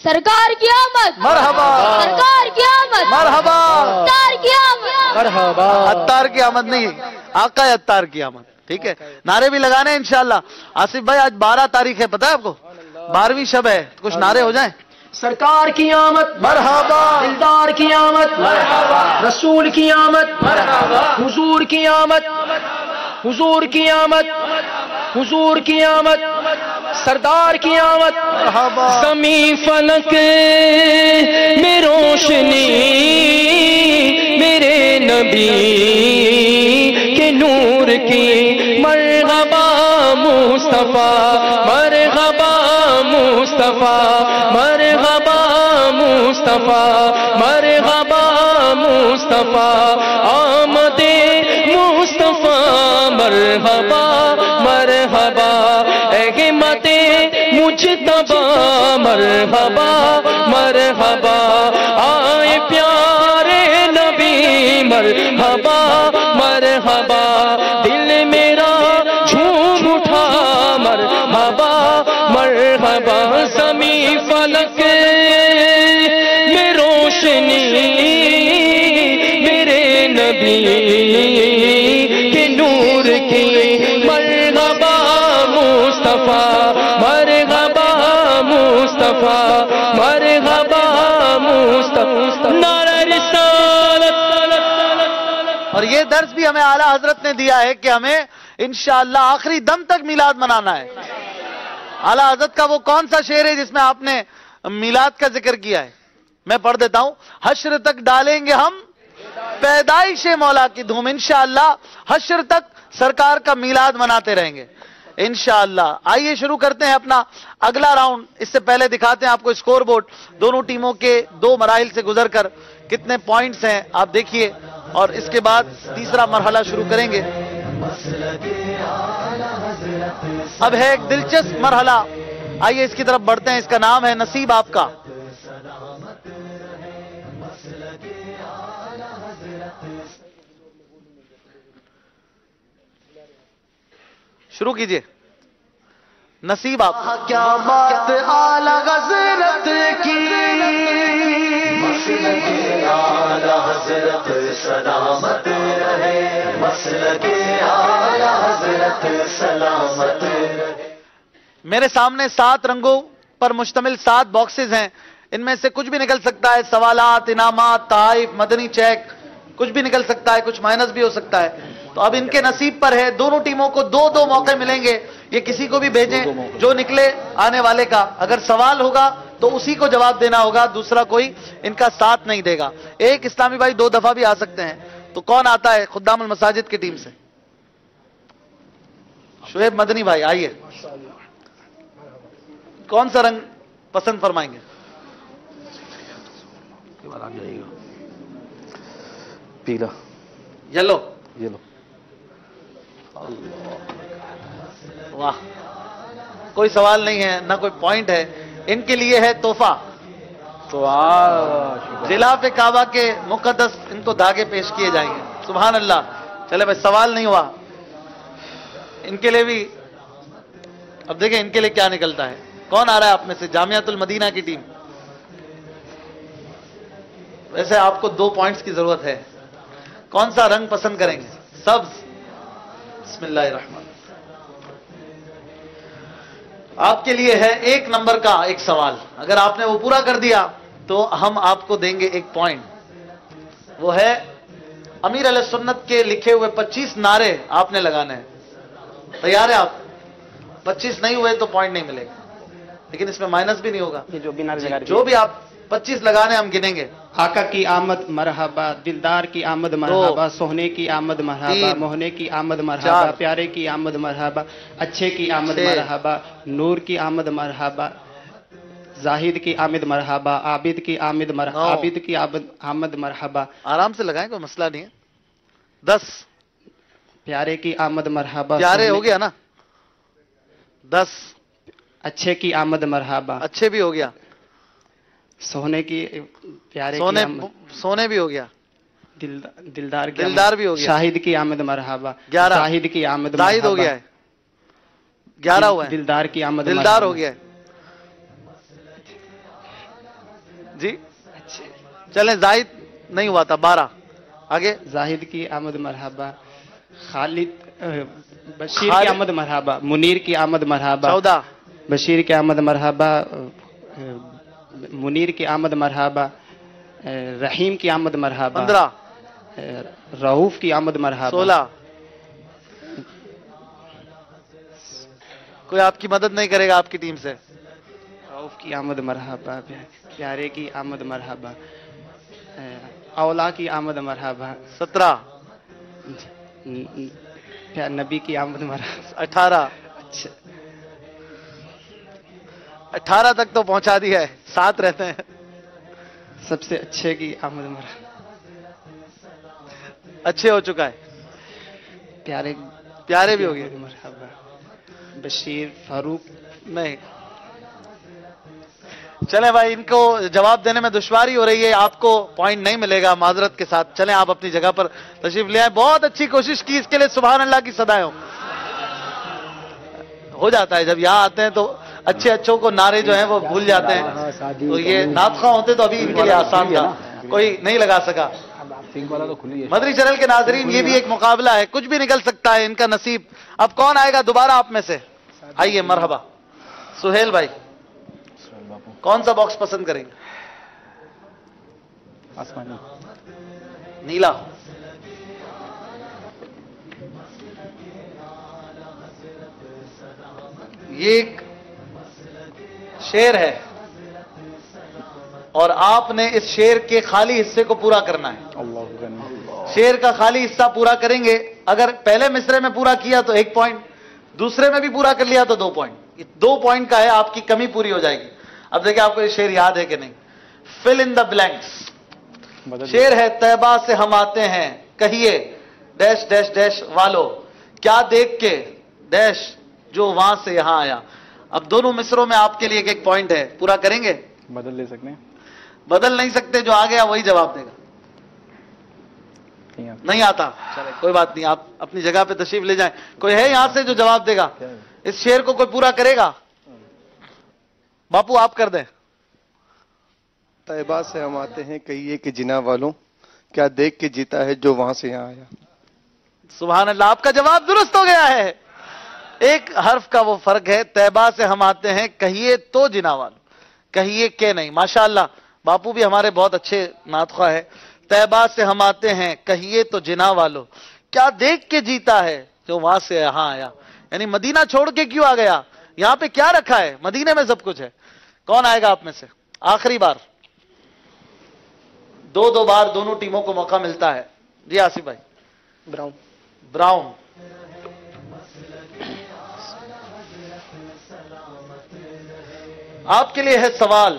سرکار کی آمد مرحبا. سرکار کی آمد مرحبا. اتار کی آمد مرحبا. اتار کی آمد نہیں، آقا اتار کی آمد. ٹھیک ہے، نعرے بھی لگانے ہیں انشاءاللہ. آصف بھائی آج 12 تاریخ ہے، پتہ ہے آپ کو؟ 12ویں شب ہے. کچھ نعرے ہو جائیں. سرکار کی آمد مرحبا. دلدار کی آمد مرحبا. رسول کی آمد مرحبا. حضور کی آمد، حضور کی آمد، حضور کی آمد، سردار کی آمد مرحبا. زمین فلک میں روشنی میرے نبی کے نور کی. مرحبا مصطفیٰ، مرحبا مصطفیٰ، مرحبا مصطفیٰ، مرحبا مصطفیٰ. آمد مصطفیٰ مرحبا مرحبا. احمد مجتبی مرحبا مرحبا. آئے پیارے نبی مرحبا مرحبا. دل میرا جھوم اٹھا مرحبا مرحبا. زمین فلک میں روشنی میرے نبی کے نور کی. مرحبا مصطفیٰ، مرحبا مصطفیٰ، مرحبا مصطفیٰ. نعرہ رسالت. اور یہ درس بھی ہمیں اعلیٰ حضرت نے دیا ہے کہ ہمیں انشاءاللہ آخری دم تک میلاد منانا ہے. اعلیٰ حضرت کا وہ کون سا شعر ہے جس میں آپ نے میلاد کا ذکر کیا ہے؟ میں پڑھ دیتا ہوں. حشر تک ڈالیں گے ہم پیدائش مولا کی دھوم. انشاءاللہ حشر تک سرکار کا میلاد مناتے رہیں گے انشاءاللہ. آئیے شروع کرتے ہیں اپنا اگلا راؤنڈ. اس سے پہلے دکھاتے ہیں آپ کو اسکور بورڈ. دونوں ٹیموں کے 2 مراحل سے گزر کر کتنے پوائنٹس ہیں آپ دیکھیے، اور اس کے بعد تیسرا مرحلہ شروع کریں گے. اب ہے ایک دلچسپ مرحلہ. آئیے اس کی طرف بڑھتے ہیں. اس کا نام ہے نصیب آپ کا. شروع کیجئے. نصیب آپ. کیا بات اعلی حضرت کی، مسلک اعلی حضرت سلامت رہے، مسلک اعلی حضرت سلامت رہے. میرے سامنے 7 رنگوں پر مشتمل 7 باکسز ہیں. ان میں سے کچھ بھی نکل سکتا ہے. سوالات، انعامات، تحائف، مدنی چیک، کچھ بھی نکل سکتا ہے. کچھ مائنس بھی ہو سکتا ہے. تو اب ان کے نصیب پر ہے. دونوں ٹیموں کو 2 موقع ملیں گے. یہ کسی کو بھی بھیجیں جو نکلے آنے والے کا. اگر سوال ہوگا تو اسی کو جواب دینا ہوگا، دوسرا کوئی ان کا ساتھ نہیں دے گا. ایک اسلامی بھائی 2 دفعہ بھی آ سکتے ہیں. تو کون آتا ہے خدام المساجد کی ٹیم سے؟ شعیب مدنی بھائی آئیے. کون سا رنگ پسند فرمائیں گے؟ پیلا. یلو. یلو. واہ، کوئی سوال نہیں ہے نہ کوئی پوائنٹ ہے. ان کے لیے ہے تحفہ. غلاف کعبہ کے مقدس ان کو دھاگے پیش کیے جائیں گے. سبحان اللہ. چلے بھائی سوال نہیں ہوا ان کے لیے بھی. اب دیکھیں ان کے لیے کیا نکلتا ہے. کون آ رہا ہے آپ میں سے؟ جامعۃ المدینہ کی ٹیم. ویسے آپ کو 2 پوائنٹس کی ضرورت ہے. کون سا رنگ پسند کریں گے؟ سبز. بسم اللہ الرحمن. آپ کے لیے ہے 1 نمبر کا ایک سوال. اگر آپ نے وہ پورا کر دیا تو ہم آپ کو دیں گے 1 پوائنٹ. وہ ہے امیر علیہ سنت کے لکھے ہوئے 25 نعرے آپ نے لگانے ہیں. تیار ہے آپ؟ 25 نہیں ہوئے تو پوائنٹ نہیں ملے گا, لیکن اس میں مائنس بھی نہیں ہوگا. جو بھی آپ 25 لگانے ہم گنیں گے. آقا کی آمد مرحبا, دلدار کی آمد مرحبا, سوہنے کی آمد مرحبا, موہنے کی آمد مرحبا, پیارے کی آمد مرحبا, اچھے کی آمد مرحبا, نور کی آمد مرحبا, زاہد کی آمد مرحبا, عابد کی آمد مرحبا, عابد کی آمد مرحبا. آرام سے لگائیں, کوئی مسئلہ نہیں ہے. 10 پیارے کی آمد مرحبا. پیارے ہو گیا نا. 10 اچھے کی آمد مرحبا. اچھے بھی ہو گیا. سونے کی پیارے سونے سونے بھی ہو گیا. دلدار بھی ہو گیا. شاہد کی آمد مرحبا. 11 زاہد کی آمد زاہد ہو گیا ہے. 11 ہوا ہے. دلدار کی آمد دلدار ہو گیا ہے. جی چلیں, زاہد نہیں ہوا تھا. 12 آگے. زاہد کی آمد مرحبا. خالد بشیر کی آمد مرحبا. منیر کی آمد مرحبا. 14 بشیر کی آمد مرحبا. منیر کی آمد مرحبا. رحیم کی آمد مرحبا. 15 رؤوف کی آمد مرحبا. 16 کوئی آپ کی مدد نہیں کرے گا آپ کی ٹیم سے. رؤوف کی آمد مرحبا. پیارے کی آمد مرحبا. اولا کی آمد مرحبا. 17 نبی کی آمد مرحبا. 18 18 تک تو پہنچا دیا ہے, 7 رہتے ہیں. سب سے اچھے کی آمد مرحبا. اچھے ہو چکا ہے. پیارے بھی ہو گئے. مرحبا. بشیر فاروق نہیں. چلیں بھائی, ان کو جواب دینے میں دشواری ہو رہی ہے, آپ کو پوائنٹ نہیں ملے گا معذرت کے ساتھ. چلیں آپ اپنی جگہ پر تشریف لے آئیں. بہت اچھی کوشش کی, اس کے لیے سبحان اللہ کی صدائیں ہو جاتا ہے. جب یہاں آتے ہیں تو اچھے اچھوں کو نعرے جو ہیں وہ بھول جاتے ہیں. تو یہ ناطخواں ہوتے تو ابھی ان کے لیے آسان تھا, کوئی نہیں لگا سکا. مدری چینل کے ناظرین, یہ بھی ایک مقابلہ ہے, کچھ بھی نکل سکتا ہے, ان کا نصیب. اب کون آئے گا دوبارہ آپ میں سے؟ آئیے, مرحبا. سہیل بھائی, کون سا باکس پسند کریں گے؟ آسمانی. نیلا. یہ ایک شعر ہے اور آپ نے اس شعر کے خالی حصے کو پورا کرنا ہے. شعر کا خالی حصہ پورا کریں گے. اگر پہلے مصرے میں پورا کیا تو 1 پوائنٹ, دوسرے میں بھی پورا کر لیا تو 2 پوائنٹ. 2 پوائنٹ کا ہے, آپ کی کمی پوری ہو جائے گی. اب دیکھیں آپ کو یہ شعر یاد ہے کہ نہیں. فل ان دا بلینکس. شعر ہے, طیبہ سے ہم آتے ہیں, کہیے ڈیش ڈیش ڈیش والو, کیا دیکھ کے ڈیش جو وہاں سے یہاں آیا. اب دونوں مصروں میں آپ کے لیے ایک پوائنٹ ہے, پورا کریں گے؟ بدل لے سکتے ہیں. بدل نہیں سکتے, جو آ گیا وہی جواب دے گا. نہیں آتا, چلے کوئی بات نہیں, آپ اپنی جگہ پہ تشریف لے جائیں. کوئی ہے یہاں سے جو جواب دے گا؟ اس شعر کو کوئی پورا کرے گا؟ باپو آپ کر دیں. طیبہ سے ہم آتے ہیں, کہیے کہ جنا والوں, کیا دیکھ کے جیتا ہے جو وہاں سے یہاں آیا. سبحان اللہ, آپ کا جواب درست ہو گیا ہے. ایک حرف کا وہ فرق ہے. طیبہ سے ہم آتے ہیں, کہیے تو جنا والوں, کہیے کہ نہیں. ماشاءاللہ, باپو بھی ہمارے بہت اچھے ناطخواں ہیں. طیبہ سے ہم آتے ہیں, کہیے تو جنا والوں, کیا دیکھ کے جیتا ہے جو وہاں سے یہاں آیا. یعنی مدینہ چھوڑ کے کیوں آ گیا؟ یہاں پہ کیا رکھا ہے؟ مدینے میں سب کچھ ہے. کون آئے گا آپ میں سے؟ آخری بار, 2 بار دونوں ٹیموں کو موقع ملتا ہے. جی آصف بھائی. براؤن. آپ کے لیے ہے سوال,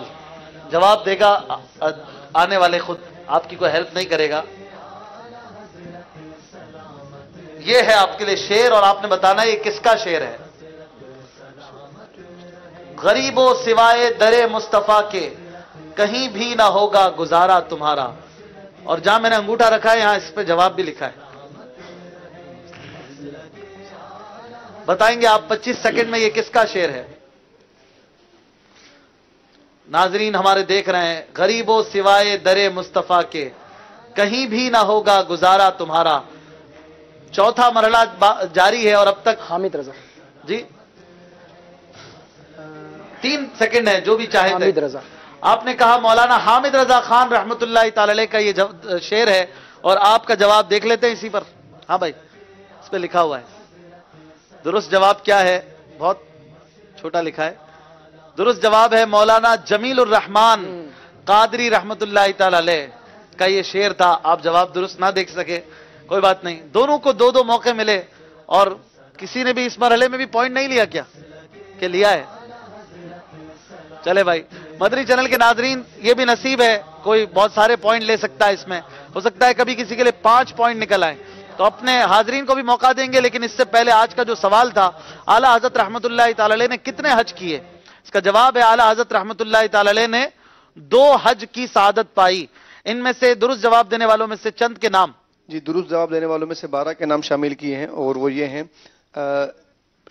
جواب دے گا آنے والے خود, آپ کی کوئی ہیلپ نہیں کرے گا. یہ ہے آپ کے لیے شعر اور آپ نے بتانا یہ کس کا شعر ہے. गरीबो सिवाय दरे मुस्तफा के कहीं भी ना होगा गुजारा तुम्हारा। और जहां मैंने अंगूठा रखा है यहां इस पे जवाब भी लिखा है। बताएंगे आप 25 सेकंड में ये किसका शेर है? नाजरीन हमारे देख रहे हैं, गरीबो सिवाय दरे मुस्तफा के कहीं भी ना होगा गुजारा तुम्हारा। चौथा मरहला जारी है और अब तक हामिद रजा जी 3 सेकंड है, जो भी चाहे। हामिद रजा आपने कहा मौलाना हामिद रजा खान रहमतुल्लाह ताला अलैह का ये शेर है और आपका जवाब देख लेते हैं इसी पर। हाँ भाई, इस पे लिखा हुआ है। दुरुस्त जवाब क्या है? बहुत छोटा लिखा है। दुरुस्त जवाब है मौलाना जमीलुर रहमान कादरी रहमतुल्लाह ताला अलैह का ये शेर था। आप जवाब दुरुस्त ना देख सके, कोई बात नहीं, दोनों को 2-2 मौके मिले। और किसी ने भी इस मरहले में भी पॉइंट नहीं लिया क्या? कि लिया है? चले भाई, मदनी चैनल के नाजरीन, ये भी नसीब है, कोई बहुत सारे पॉइंट ले सकता है इसमें। हो सकता है कभी किसी के लिए 5 पॉइंट निकल आए, तो अपने हाजरीन को भी मौका देंगे। लेकिन इससे पहले आज का जो सवाल था, आला हजरत रहमतुल्लाह ताला अलैह ने कितने हज किए? इसका जवाब है आला हजरत रहमतुल्लाह ताला अलैह ने 2 हज की सआदत पाई। इनमें से दुरुस्त जवाब देने वालों में से चंद के नाम। जी, दुरुस्त जवाब देने वालों में से 12 के नाम शामिल किए हैं और वो ये हैं: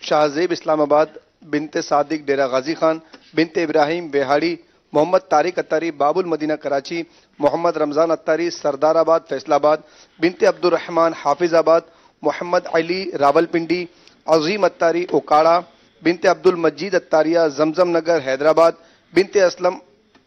शाहजेब इस्लामाबाद, बिनते सादिक डेरा गाजी खान, बिनते इब्राहिम बेहाड़ी, मोहम्मद तारिक अत्तारी बाबुल मदीना कराची, मोहम्मद रमजान अत्तारी सरदाराबाद फैसलाबाद, बिनते अब्दुल रहमान हाफिजाबाद, मोहम्मद अली रावलपिंडी, अजीम अत्तारी ओकाड़ा, बिनते अब्दुल मजीद अत्तारिया जमजम नगर हैदराबाद, बिनते असलम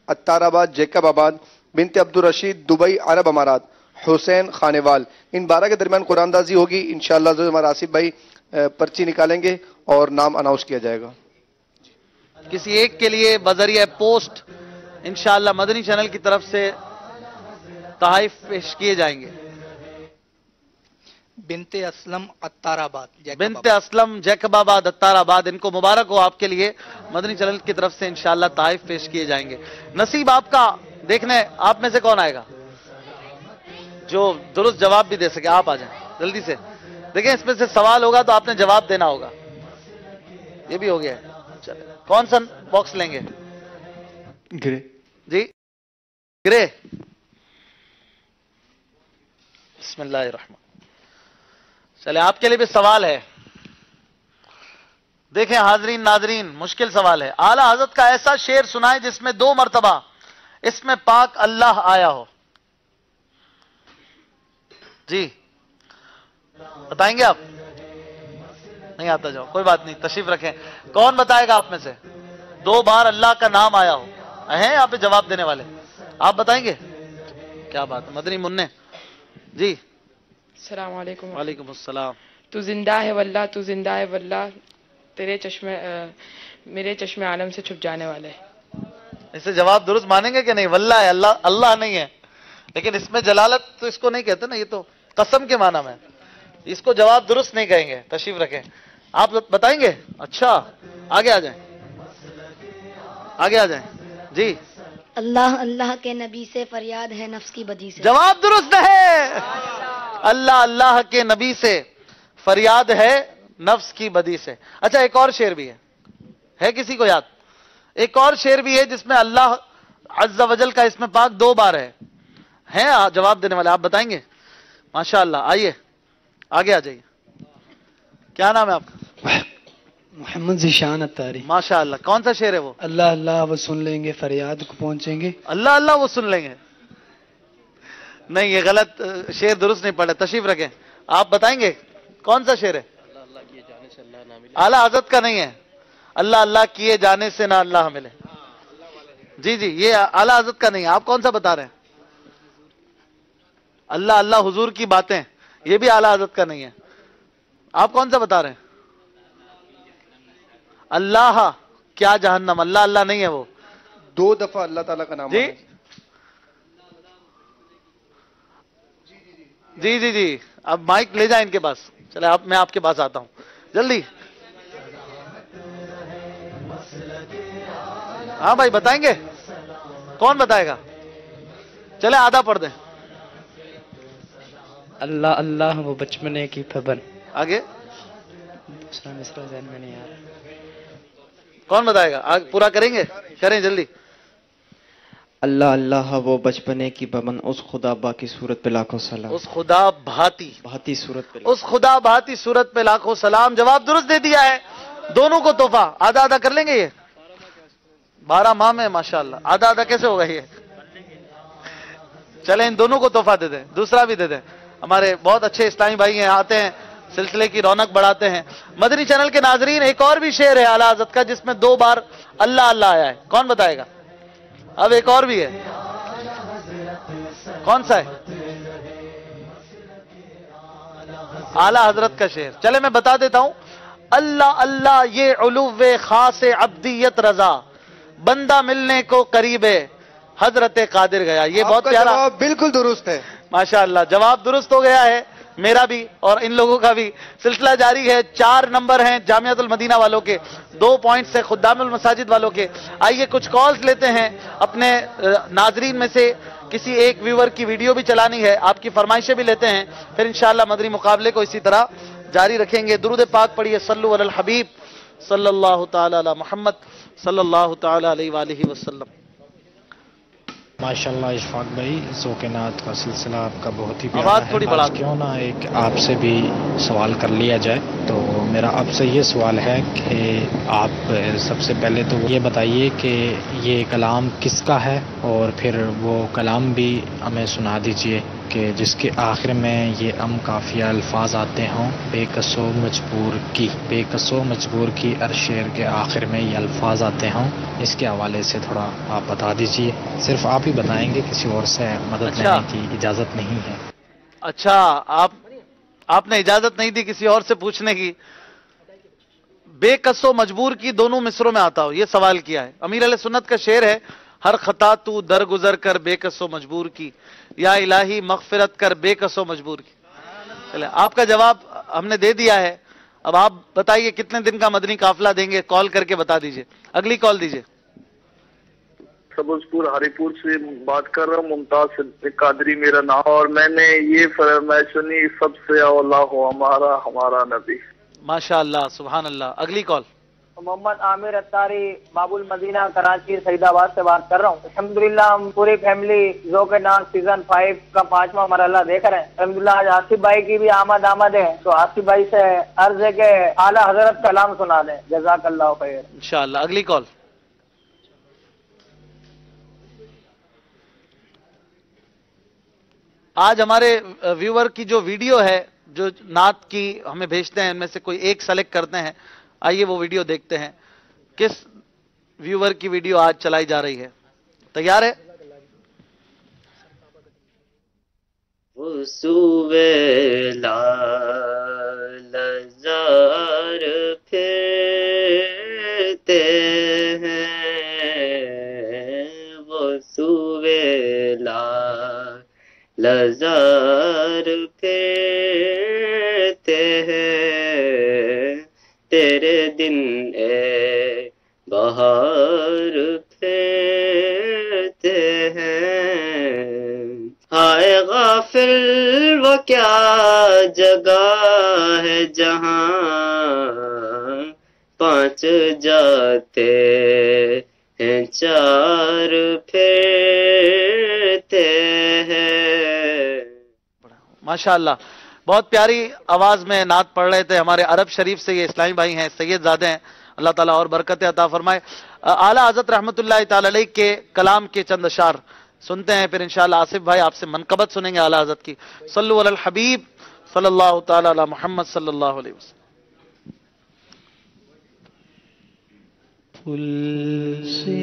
अत्ताराबाद जैकबाबाद, बिनते अब्दुल रशीद दुबई अरब अमारात, हुसैन खानेवाल। इन 12 के दरमियान कुरानदाजी होगी इंशाअल्लाह। जो हमारा आसिफ भाई पर्ची निकालेंगे और नाम अनाउंस किया जाएगा। किसी एक के लिए बजरिया पोस्ट इंशाअल्लाह मदनी चैनल की तरफ से तोहफे पेश किए जाएंगे। बिनते असलम अत्ताराबाद, बिनते असलम जैकबाबाद अत्ताराबाद, इनको मुबारक हो, आपके लिए मदनी चैनल की तरफ से इंशाअल्लाह तोहफे पेश किए जाएंगे। नसीब आपका, देखने आप में से कौन आएगा जो दुरुस्त जवाब भी दे सके। आप आ जाएं जल्दी से। देखें, इसमें से सवाल होगा तो आपने जवाब देना होगा। ये भी हो गया है। चले, कौन सा बॉक्स लेंगे? ग्रे जी, ग्रे। बिस्मिल्लाहिर्रहमान। चले, आपके लिए भी सवाल है। देखें हाजरीन नाजरीन, मुश्किल सवाल है। आला हजरत का ऐसा शेर सुनाए जिसमें 2 मरतबा इसमें पाक अल्लाह आया हो। जी बताएंगे आप? नहीं आता, जाओ, कोई बात नहीं, तशरीफ रखें। कौन बताएगा आप में से 2 बार अल्लाह का नाम आया हो? हैं यहाँ पे जवाब देने वाले? आप बताएंगे? क्या बात है, मदनी मुन्ने जी। अस्सलाम वालेकुम। वालेकुम अस्सलाम। तू जिंदा है वल्लाह, तू जिंदा है वल्लाह, तेरे चश्मे मेरे चश्मे आलम से छुप जाने वाले। इसे जवाब दुरुस्त मानेंगे कि नहीं? वल्लाह है, अल्लाह अल्लाह नहीं है, लेकिन इसमें जलालत तो इसको नहीं कहते ना, ये तो कसम के माना में। इसको जवाब दुरुस्त नहीं कहेंगे। तशरीफ रखें। आप बताएंगे? अच्छा, आगे आ जाएं, आगे आ जाएं जी। अल्लाह अल्लाह के नबी से फरियाद है नफ्स की बदी से। जवाब दुरुस्त है। अल्लाह अल्लाह के नबी से फरियाद है नफ्स की बदी से। अच्छा, एक और शेर भी है किसी को याद? एक और शेर भी है जिसमें अल्लाह अज़्ज़ा वजल का इसमें पाक 2 बार है। हैं जवाब देने वाले? आप बताएंगे? माशाअल्लाह, आइए आगे आ जाइए। क्या नाम है आपका? मोहम्मद ज़ीशान अत्तारी। माशाअल्लाह। कौन सा शेर है वो? अल्लाह अल्लाह वो सुन लेंगे फरियाद को पहुंचेंगे। अल्लाह अल्लाह वो सुन लेंगे? नहीं, ये गलत शेर, दुरुस्त नहीं पढ़े। तशरीफ रखें। आप बताएंगे कौन सा शेर है? आला हजरत का नहीं है। अल्लाह अल्लाह किए जाने से ना अल्लाह मिले। जी जी, ये आला हजरत का नहीं है। आप कौन सा बता रहे हैं? अल्लाह अल्लाह हुजूर की बातें, ये भी आला हजरत का नहीं है। आप कौन सा बता रहे हैं? अल्लाह क्या जहन्नम, अल्लाह अल्लाह नहीं है वो। 2 दफा अल्लाह ताला का नाम जी जी जी जी। अब माइक ले जाए इनके पास। चले, आप मैं आपके पास आता हूं जल्दी। हाँ भाई, बताएंगे? कौन बताएगा? चले, आधा पढ़ दें। अल्लाह अल्लाह वो बचपने की फबन। आगे दूसरा मिसरा ज़हन में नहीं आ रहा। कौन बताएगा? पूरा करेंगे? करें जल्दी। अल्लाह अल्लाह वो बचपने की बमन उस खुदा बा की सूरत पे लाखों सलाम। उस खुदा भाती सूरत पे उस खुदा भाती सूरत पे लाखों सलाम। जवाब दुरुस्त दे दिया है। दोनों को तोहफा आधा आधा कर लेंगे। ये 12 माह में माशाल्लाह आधा आधा कैसे होगा ये? चले इन दोनों को तोहफा दे दें, दूसरा भी दे दें। हमारे बहुत अच्छे इस्लामी भाई हैं, आते हैं, सिलसिले की रौनक बढ़ाते हैं। मदनी चैनल के नाजरीन, एक और भी शेर है आला हज़रत का जिसमें 2 बार अल्लाह अल्लाह आया है। कौन बताएगा? अब एक और भी है, कौन सा है? आला हजरत का शेर। चले मैं बता देता हूं। अल्लाह अल्लाह ये उलुव्वे खास अब्दियत रजा, बंदा मिलने को करीब है हजरत कादिर गया। ये बहुत प्यारा, जवाब बिल्कुल दुरुस्त है माशाअल्लाह। जवाब दुरुस्त हो गया है, मेरा भी और इन लोगों का भी। सिलसिला जारी है। 4 नंबर हैं जामियातुल मदीना वालों के, 2 पॉइंट्स है खुद्दामुल मसाजिद वालों के। आइए कुछ कॉल्स लेते हैं। अपने नाजरीन में से किसी एक व्यूअर की वीडियो भी चलानी है, आपकी फरमाइशें भी लेते हैं, फिर इंशाअल्लाह मदनी मुकाबले को इसी तरह जारी रखेंगे। दुरूद पाक पढ़िए, सल्लु अलल हबीब सल्लल्लाहु तआला अला मुहम्मद सल्लल्लाहु तआला अलैहि वालिहि वसल्लम। माशाल्लाह इशफाक भाई, ज़ौक़ नात का सिलसिला आपका बहुत ही प्यारा आवाज़ थोड़ी है। बढ़ा आज क्यों ना एक आपसे भी सवाल कर लिया जाए। तो मेरा आपसे ये सवाल है कि आप सबसे पहले तो ये बताइए कि ये कलाम किसका है, और फिर वो कलाम भी हमें सुना दीजिए कि जिसके आखिर में ये अम काफिया अल्फाज आते हों, बेकसो मजबूर की हर शेर के आखिर में ये अल्फाज आते हों। इसके हवाले से थोड़ा आप बता दीजिए। सिर्फ आप ही बताएंगे, किसी और से मदद लेने की इजाज़त नहीं है। अच्छा, आपने इजाजत नहीं दी किसी और से पूछने की? बेकसो मजबूर की दोनों मिसरों में आता हो, यह सवाल किया है। अमीर अहले सुन्नत का शेर है, हर खता तू दरगुजर कर बेकसो मजबूर की, या इलाही मगफिरत कर बेकसो मजबूर की। चले, आपका जवाब हमने दे दिया है। अब आप बताइए कितने दिन का मदनी काफिला देंगे? कॉल करके बता दीजिए। अगली कॉल दीजिए। सबजपुर हरिपुर से बात कर रहा हूँ, मुमताज सिद्दीक कादरी मेरा नाम, और मैंने ये फरमाइश सुनी, सबसे औला हो हमारा नबी। माशाअल्लाह, सुभान अल्लाह। अगली कॉल। मोहम्मद आमिर अत्तारी, बाबुल मदीना, कराची सईदाबाद से बात कर रहा हूँ। अल्हम्दुलिल्लाह हम पूरी फैमिली ज़ौक़ नात सीजन 5 का 5वां मरहला देख रहे हैं। अल्हम्दुलिल्लाह आज आसिफ भाई की भी आमद है, तो आसिफ भाई से अर्ज है कि आला हजरत कलाम सुना दें। जज़ाकल्लाह खैर। इंशाअल्लाह। अगली कॉल। आज हमारे व्यूअर की जो वीडियो है, जो नात की हमें भेजते हैं, इनमें से कोई एक सेलेक्ट करते हैं। आइए वो वीडियो देखते हैं, किस व्यूअर की वीडियो आज चलाई जा रही है। तैयार है? लजार फिरते हैं, वो सुवेला लजार फिरते हैं, तेरे दिन ए बहार फिरते हैं। हाय गाफिल वो क्या जगह है जहां 5 जाते हैं 4 फिरते हैं। माशाअल्लाह, बहुत प्यारी आवाज में नात पढ़ रहे थे। हमारे अरब शरीफ से ये इस्लामी भाई हैं, सैयद ज़ादे हैं। अल्लाह ताला और बरकत अता फरमाए। आला हज़रत रहमतुल्लाह ताला अलैह के कलाम के चंद अशार सुनते हैं, फिर इंशाअल्लाह आसिफ भाई आपसे मनकबत सुनेंगे आला हज़रत की। सल्लु अलल हबीब सल्लल्लाहु ताला अला मुहम्मद सल्लल्लाहु अलैहि वसल्लम। फूल से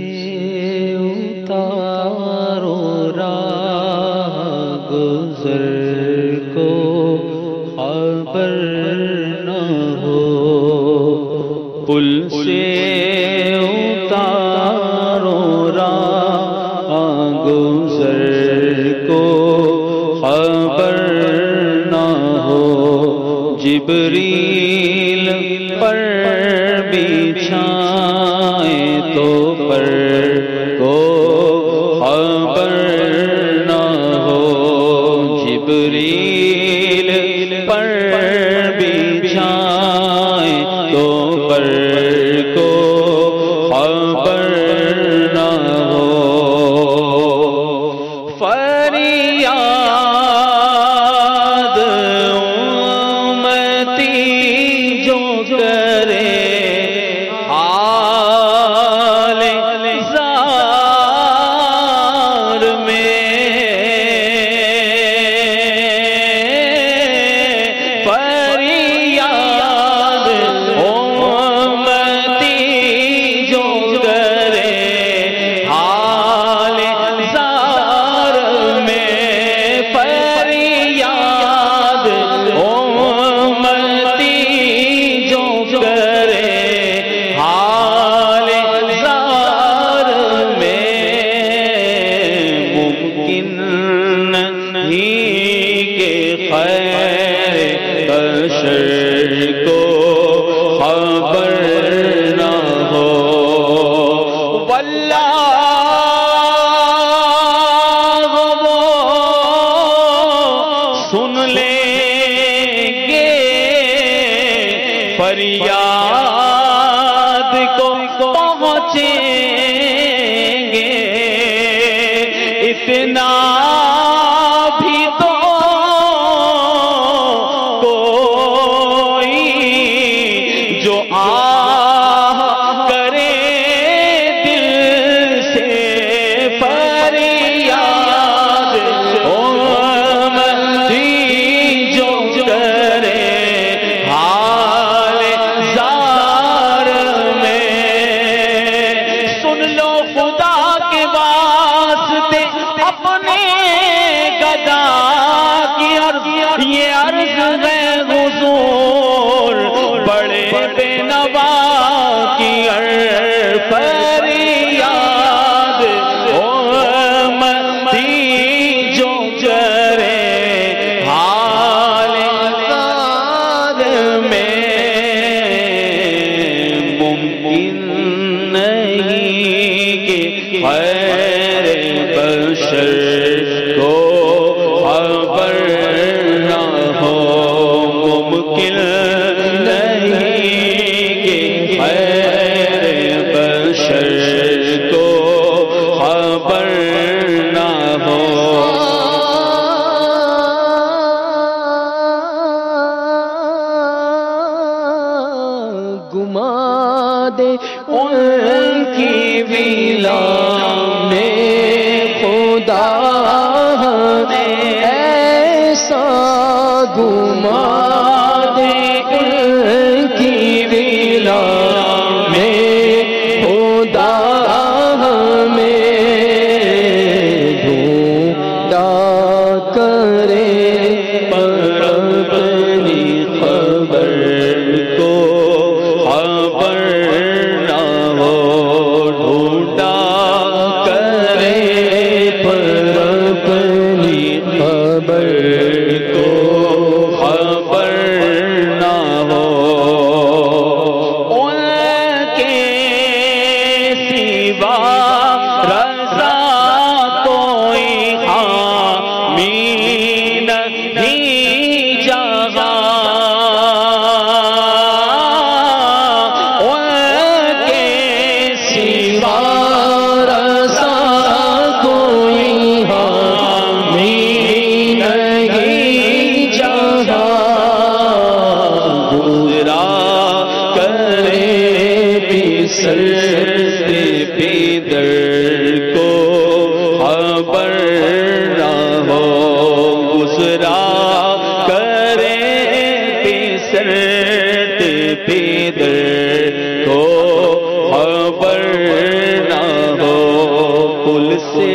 उतारो राह गुज़र को खबर न हो, पुल से उतारो राह गुज़र को खबर न हो, जिब्रील पर बिछाए तो पर को खबर न हो, जिब्रील पर बिछाए तो पर को واللہ وہ سن لیں گے فریاد کو پہنچیں گے اتنا بھی تو کوئی جو آہ کرے دل سے فریاد امتی جو کرے حال زار میں سن لو خدا کے واسطے اپنے گدا کی عرض یہ عرض ہے حضور بڑے بے نوا کی فریاد امتی جو کرے حال زار میں ممکن نہیں کہ خیر بشر کو خبر نہ ہو ممکن نہیں کہ خیر بشر کو خبر نہ ہو گما دے ان کی ویلا میں خدا ایسا گما دے ان کی ویلا میں خدا میں ڈھونڈا کرے پر اپنی خبر کو خبر نہ ہو ڈھونڈا کرے پر اپنی خبر کو خبر نہ ہو ان کے سوا رضا کوئی حامی نہیں جہاں ان کے سوا رضا کوئی حامی نہیں جہاں گزرا کرے بسرتے پیدر کو خبر نہ ہو گزرا کرے بسرتے پیدر کو خبر نہ ہو پل سے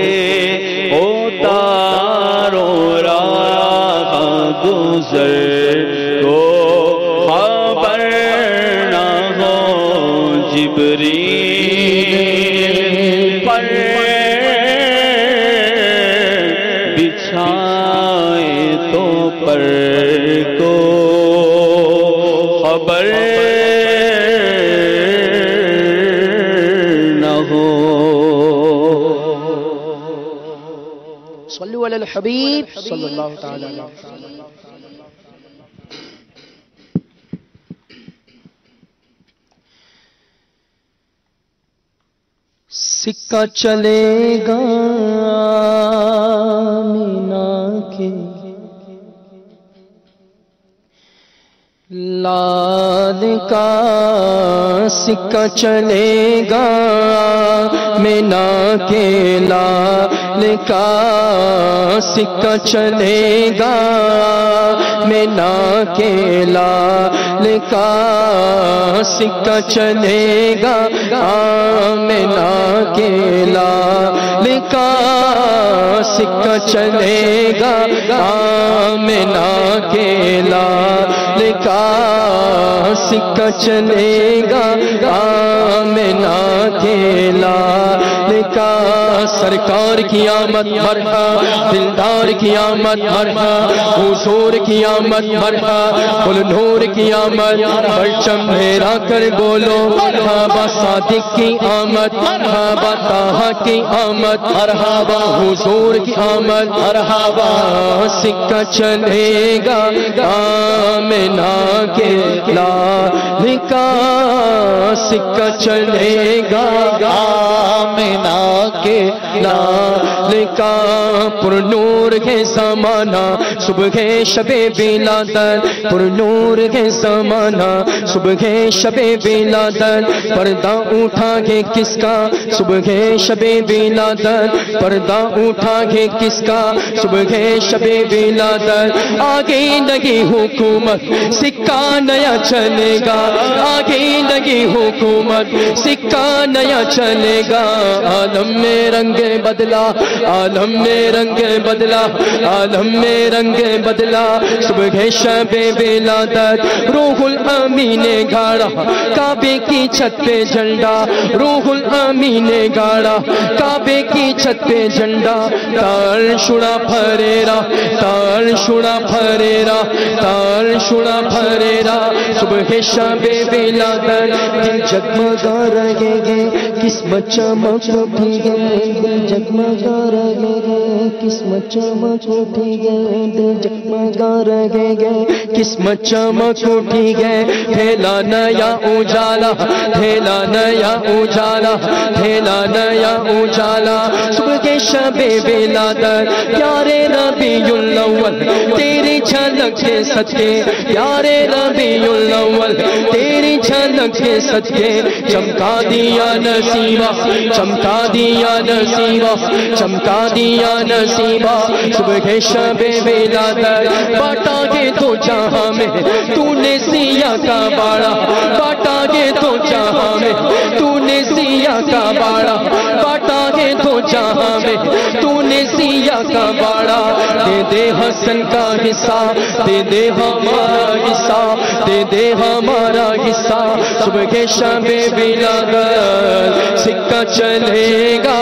اتارو راہ گزر کو خبر نہ ہو جبریل پر بچھائے تو پر کو خبر نہ ہو صلو علی الحبیب صلی اللہ تعالی علیہ وسلم سکہ چلے گا مینا کے لال کا سکہ چلے گا مینا کے لال کا سکہ چلے گا مینا کے لال کا سکہ چلے گا مینا کے لال کا سکہ چلے گا مینا کے لال کا سکہ چلے گا مینا کے لال کا سرکار کی آمد مرحبا دلدار کی آمد مرحبا حضور کی آمد مرحبا کل نور کی آمد پرچم لہرا کر بولو مرحبا صادق کی آمد مرحبا طٰہٰ کی آمد مرحبا حضور کی آمد مرحبا سکہ چلے گا آمنہ کے لال کا سکہ چلے گا آمنہ کے لال کا پر نور ہے زمانہ صبح شب ولادت پر نور ہے زمانہ صبح شب ولادت پردہ اٹھا گے کس کا صبح شب ولادت پردہ اٹھا گے کس کا صبح شب ولادت آگے لگی حکومت سکہ نیا چلے گا آگے لگی حکومت سکہ نیا چلے گا عالم میں رنگ بدلا عالم میں رنگ بدلا عالم میں رنگ بدلا صبح شب ولادت روح الامین نے گاڑا کعبے کی چھت پہ جھنڈا روح الامین نے گاڑا کعبے کی چھت پہ جھنڈا تار شڑا پھریرا تار شڑا پھریرا تار شڑا پھریرا صبح شب ولادت دل جگمگا رہے گے قسمت چمک اٹھے گے دل جگمگا رہے گے قسمت چمک اٹھے گے دل جگمگا رہے گے قسمت چمک اٹھی گئے پھیلا نیا اجالا پھیلا نیا اجالا پھیلا نیا اجالا صبح کے شب ولادت پیارے ربیع الاول تیری جھلک کے صدقے پیارے ربیع الاول تیری جھلک کے صدقے چمکا دیا نصیبہ چمکا دیا نصیبہ چمکا دیا نصیبہ صبح کے شب ولادت باٹا گے تو جہاں میں تو نے سیاہ کا باڑا باٹا گے تو جہاں میں تو نے سیاہ کا باڑا باٹا گے تو جہاں میں تو نے سیاہ کا باڑا دے دے حسن کا حصہ دے دے ہمارا حصہ دے دے ہمارا حصہ صبح کے شب ولادت سکہ چلے گا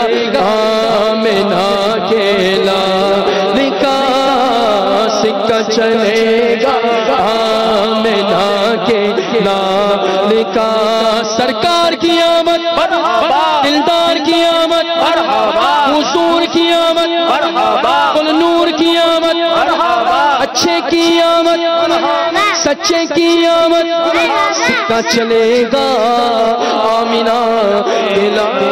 آمنہ کے لال کا سکہ چلے گا آمنہ کے لال کا سرکار کی آمد دلدار کی آمد حضور کی آمد کل نور کی آمد اچھے کی آمد سچے کی آمد سکہ چلے گا آمنہ کے لال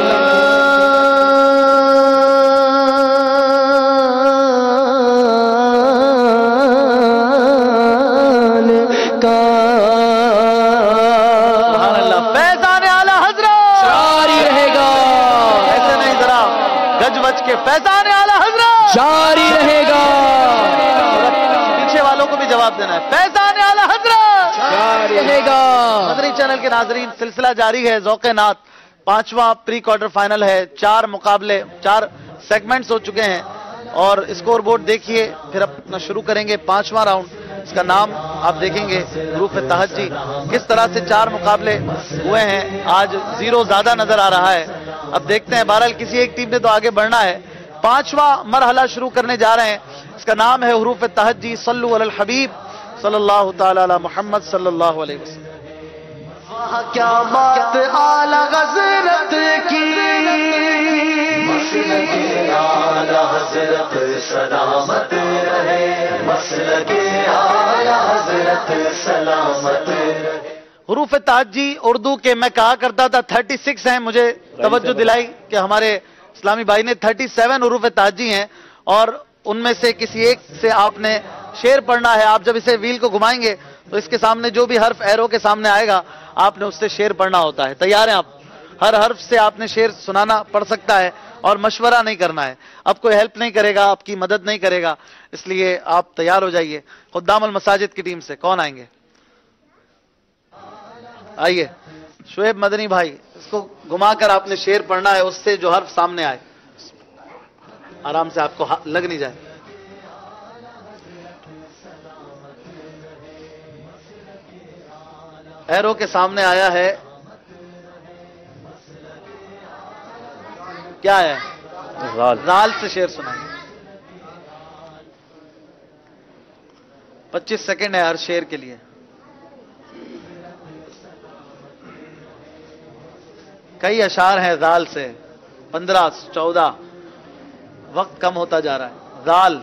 فیضان اعلیٰ حضرت جاری رہے گا پیچھے والوں کو بھی جواب دینا ہے فیضان اعلیٰ حضرت جاری رہے گا مدنی چینل کے ناظرین سلسلہ جاری ہے ذوق نعت پانچواں پری کوارٹر فائنل ہے 4 مقابلے 4 سیگمنٹس ہو چکے ہیں اور اسکور بورڈ دیکھیے پھر اپنا شروع کریں گے 5واں راؤنڈ اس کا نام آپ دیکھیں گے حروف تہجی کس طرح سے 4 مقابلے ہوئے ہیں آج 0 زیادہ نظر آ رہا ہے اب دیکھتے ہیں بہرحال کسی ایک ٹیم نے تو آگے بڑھنا ہے 5واں مرحلہ شروع کرنے جا رہے ہیں اس کا نام ہے حروف تہجی صلو علی الحبیب صلی اللہ تعالی علی محمد صلی اللہ علیہ وسلم کیا بات اعلی حضرت کی مسلک اعلی حضرت سلامت رہے مسلک اعلی حضرت سلامت رہے حروف تہجی اردو کے میں کہا کرتا تھا 36 ہیں مجھے توجہ دلائی کہ ہمارے اسلامی بھائی نے 37 حروف تہجی ہیں اور ان میں سے کسی ایک سے آپ نے شعر پڑھنا ہے آپ جب اسے ویل کو گھمائیں گے تو اس کے سامنے جو بھی حرف ایرو کے سامنے آئے گا آپ نے اس سے شعر پڑھنا ہوتا ہے تیار ہیں آپ ہر حرف سے آپ نے شعر سنانا پڑھ سکتا ہے اور مشورہ نہیں کرنا ہے اب کوئی ہیلپ نہیں کرے گا آپ کی مدد نہیں کرے گا اس لیے آپ تیار ہو جائیے خدام المساجد کی ٹیم سے کون آئیں گے آئیے شعیب مدنی بھائی اس کو گھما کر آپ نے شعر پڑھنا ہے اس سے جو حرف سامنے آئے آرام سے آپ کو لگ نہیں جائے ایرو کے سامنے آیا ہے کیا ہے जाल से शेर सुनाएंगे। 25 सेकंड है हर शेर के लिए। कई अशार हैं जाल से, 15, 14, वक्त कम होता जा रहा है। जाल,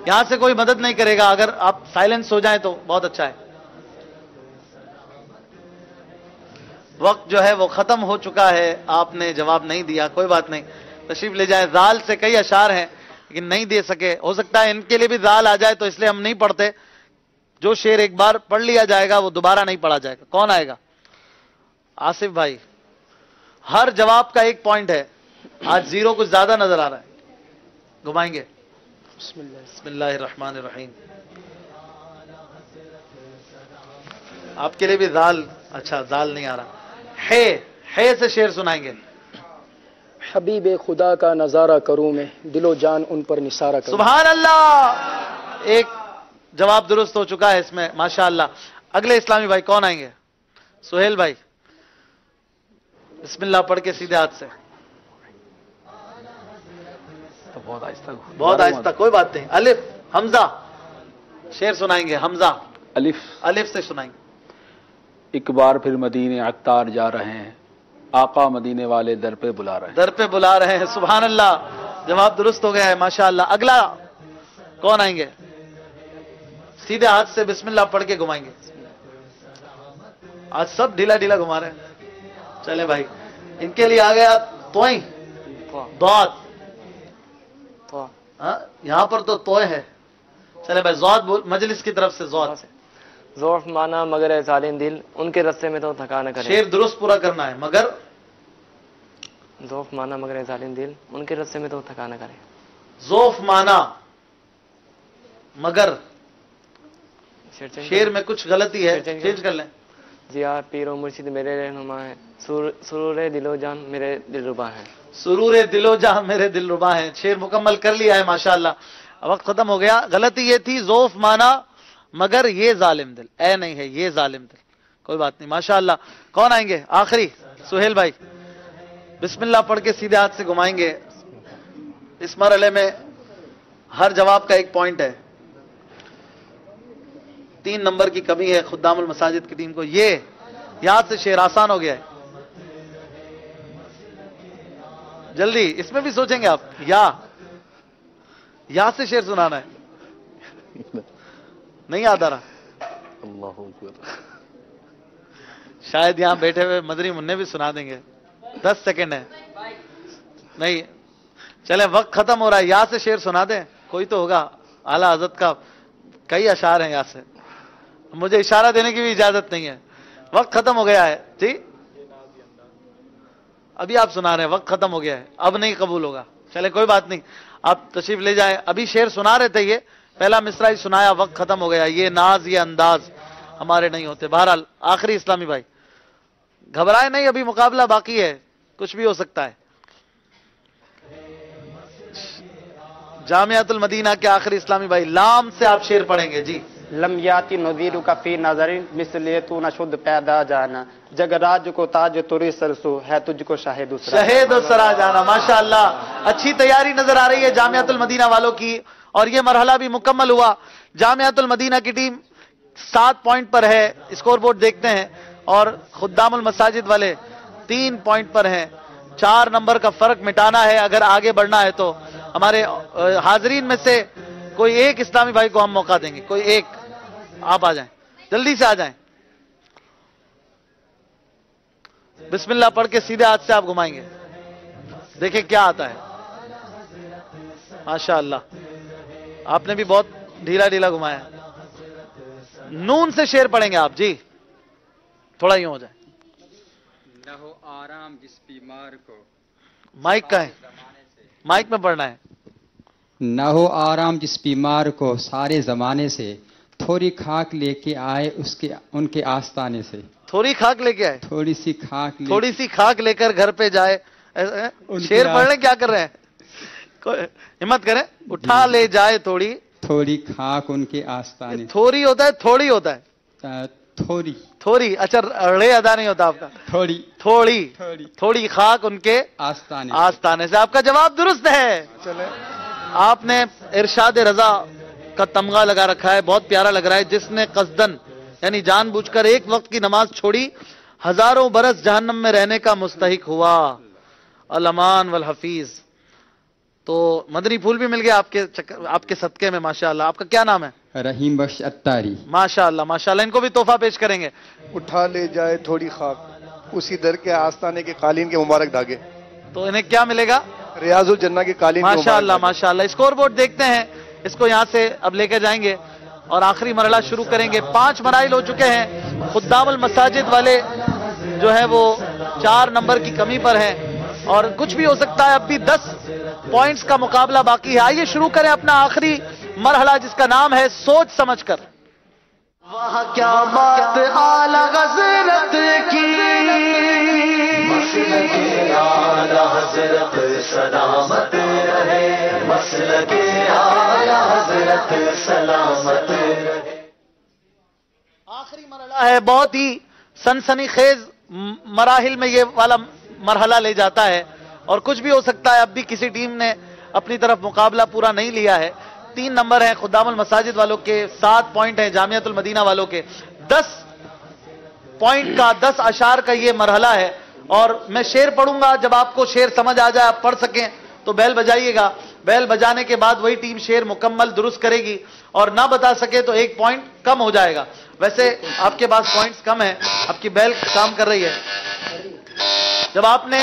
यहां से कोई मदद नहीं करेगा, अगर आप साइलेंस हो जाएं तो बहुत अच्छा है। वक्त जो है वो खत्म हो चुका है, आपने जवाब नहीं दिया, कोई बात नहीं, तशरीफ ले जाएं। जाल से कई अशार हैं लेकिन नहीं दे सके, हो सकता है इनके लिए भी जाल आ जाए, तो इसलिए हम नहीं पढ़ते। जो शेर एक बार पढ़ लिया जाएगा वो दोबारा नहीं पढ़ा जाएगा। कौन आएगा? आसिफ भाई। हर जवाब का 1 पॉइंट है। आज 0 कुछ ज्यादा नजर आ रहा है, घुमाएंगे। बिस्मिल्लाहिर्रहमानिर्रहीम। आपके लिए भी जाल, अच्छा जाल नहीं आ रहा, है से शेर सुनाएंगे। हबीब खुदा का नजारा करूं मैं, दिलो जान उन पर निसारा करूं। सुभान अल्लाह, एक जवाब दुरुस्त हो चुका है इसमें, माशाअल्लाह। अगले इस्लामी भाई कौन आएंगे? सुहेल भाई, बिस्मिल्लाह पढ़ के सीधे हाथ से। तो बहुत आहिस्ता, कोई बात नहीं। अलिफ, हमजा शेर सुनाएंगे। हमजा, अलिफ से सुनाएंगे। एक बार फिर मदीने अत्तार जा रहे हैं, आका मदीने वाले दर पे बुला रहे हैं। दर पे बुला रहे हैं, सुभान अल्लाह, जवाब दुरुस्त हो गया है, माशाअल्लाह। अगला कौन आएंगे? सीधे हाथ से बिस्मिल्लाह पढ़ के घुमाएंगे। आज सब ढीला ढीला घुमा रहे हैं। चले भाई, इनके लिए आ गया तोय, दौद। यहां पर तो तोय है। चले भाई, जौद मजलिस की तरफ से। जौद से ज़ौफ़ माना मगर ए ज़ालिम दिल, उनके रस्ते में तो थका न करे। शेर दुरुस्त पूरा करना है। मगर, ज़ौफ़ माना मगर ए ज़ालिम दिल, उनके रस्ते में तो थका न करे। ज़ौफ़ माना मगर, शेर में कुछ गलती है, चेंज कर लें। जी हाँ, पीरो मुर्शिद मेरे रहनुमा है, सुरूर दिलो जान मेरे दिलरुबा है। सुरूर दिलो जान मेरे दिलरुबा है। शेर मुकम्मल कर लिया है, माशाअल्लाह। वक्त खत्म हो गया। गलती ये थी, ज़ौफ़ माना मगर ये जालिम दिल, ए नहीं है, ये जालिम दिल। कोई बात नहीं, माशाअल्लाह। कौन आएंगे? आखिरी सुहेल भाई, बिस्मिल्लाह पढ़ के सीधे हाथ से घुमाएंगे। इस मरहले में हर जवाब का 1 पॉइंट है। 3 नंबर की कमी है खुद्दामुल मसाजिद की टीम को। ये यहां से शेर आसान हो गया है। जल्दी, इसमें भी सोचेंगे आप। या से शेर सुनाना है, नहीं याद आ रहा। अल्लाहु अकबर। शायद यहां बैठे हुए मदरी मुन्ने भी सुना देंगे। 10 सेकंड है। नहीं, चले, वक्त खत्म हो रहा है। या से शेर सुना दें, कोई तो होगा। आला हजरत का कई अशार हैं या से, मुझे इशारा देने की भी इजाजत नहीं है। वक्त खत्म हो गया है जी। अभी आप सुना रहे हैं, वक्त खत्म हो गया है, अब नहीं कबूल होगा। चले, कोई बात नहीं, आप तशरीफ ले जाएं। अभी शेर सुना रहे थे, ये पहला मिसरा ही सुनाया, वक्त खत्म हो गया। ये नाज, ये अंदाज हमारे नहीं होते। बहरहाल, आखिरी इस्लामी भाई, घबराए नहीं, अभी मुकाबला बाकी है, कुछ भी हो सकता है। जामियातुल मदीना के आखिरी इस्लामी भाई, लाम से आप शेर पढ़ेंगे जी। लम याती नज़ीरु का फी नज़रिन मिसले तू न शुद्ध पैदा जाना, जगराज को ताज तुरी सरसू है तुझको शाहिद सरा जाना। माशाअल्लाह, अच्छी तैयारी नजर आ रही है जामियातुल मदीना वालों की, और ये मरहला भी मुकम्मल हुआ। जामियातुल मदीना की टीम 7 पॉइंट पर है, स्कोर बोर्ड देखते हैं, और खुद्दामुल मसाजिद वाले 3 पॉइंट पर हैं। 4 नंबर का फर्क मिटाना है अगर आगे बढ़ना है तो। हमारे हाजरीन में से कोई एक इस्लामी भाई को हम मौका देंगे, कोई एक, आप आ जाएं, जल्दी से आ जाएं। बिस्मिल्लाह पढ़ के सीधे हाथ से आप घुमाएंगे, देखें क्या आता है। माशाअल्लाह, आपने भी बहुत ढीला ढीला घुमाया। नून से शेर पढ़ेंगे आप जी, थोड़ा यूं हो जाए। न हो आराम जिस बीमार को, माइक का है, माइक में पढ़ना है। न हो आराम जिस बीमार को सारे जमाने से, थोड़ी खाक लेके आए उसके उनके आस्ताने से। थोड़ी खाक लेके आए, थोड़ी सी खाक लेकर घर पे जाए। शेर पढ़ने क्या कर रहे हैं, हिम्मत करें, उठा ले जाए थोड़ी खाक उनके आस्ताने। थोड़ी होता है, थोड़ी होता है, थोड़ी थोड़ी, अच्छा रे अदा नहीं होता आपका, थोड़ी थोड़ी थोड़ी खाक उनके आस्ताने आस्ताने से। आपका जवाब दुरुस्त है। चले, आपने इरशाद रजा का तमगा लगा रखा है, बहुत प्यारा लग रहा है। जिसने कसदन यानी जानबूझकर एक वक्त की नमाज छोड़ी, हजारों बरस जहन्नम में रहने का मुस्तहिक हुआ। अल अमान वल हफीज। तो मदनी फूल भी मिल गया आपके सदके में, माशाअल्लाह। आपका क्या नाम है? रहीम बख्श अत्तारी। माशाअल्लाह माशाअल्लाह। इनको भी तोहफा पेश करेंगे। उठा ले जाए थोड़ी खाक उसी दर के आस्ताने के कालीन के मुबारक धागे। तो इन्हें क्या मिलेगा? रियाजुल जन्ना के कालीन। माशाअल्लाह माशाअल्लाह। स्कोर बोर्ड देखते हैं, इसको यहां से अब लेकर जाएंगे और आखिरी मरहला शुरू करेंगे। 5 मराइल हो चुके हैं। खुद्दामुल मसाजिद वाले जो है वो 4 नंबर की कमी पर हैं और कुछ भी हो सकता है। अब भी 10 पॉइंट्स का मुकाबला बाकी है। आइए शुरू करें अपना आखिरी मरहला, जिसका नाम है सोच समझकर। वहाँ क्या बात आला हज़रत की, मसलके आला हज़रत सलामत रहे, मसलके आला हज़रत सलामत रहे। आखिरी मरहला है, बहुत ही सनसनीखेज मराहिल में ये वाला मरहला ले जाता है और कुछ भी हो सकता है। अब भी किसी टीम ने अपनी तरफ मुकाबला पूरा नहीं लिया है। 3 नंबर हैं खुद्दामुल मसाजिद वालों के, 7 पॉइंट हैं जामियातुल मदीना वालों के। 10 पॉइंट का 10 अशार का ये मरहला है और मैं शेर पढ़ूंगा। जब आपको शेर समझ आ जाए, आप पढ़ सकें तो बैल बजाइएगा। बैल बजाने के बाद वही टीम शेर मुकम्मल दुरुस्त करेगी और ना बता सके तो 1 पॉइंट कम हो जाएगा। वैसे आपके पास पॉइंट्स कम है, आपकी बैल काम कर रही है। जब आपने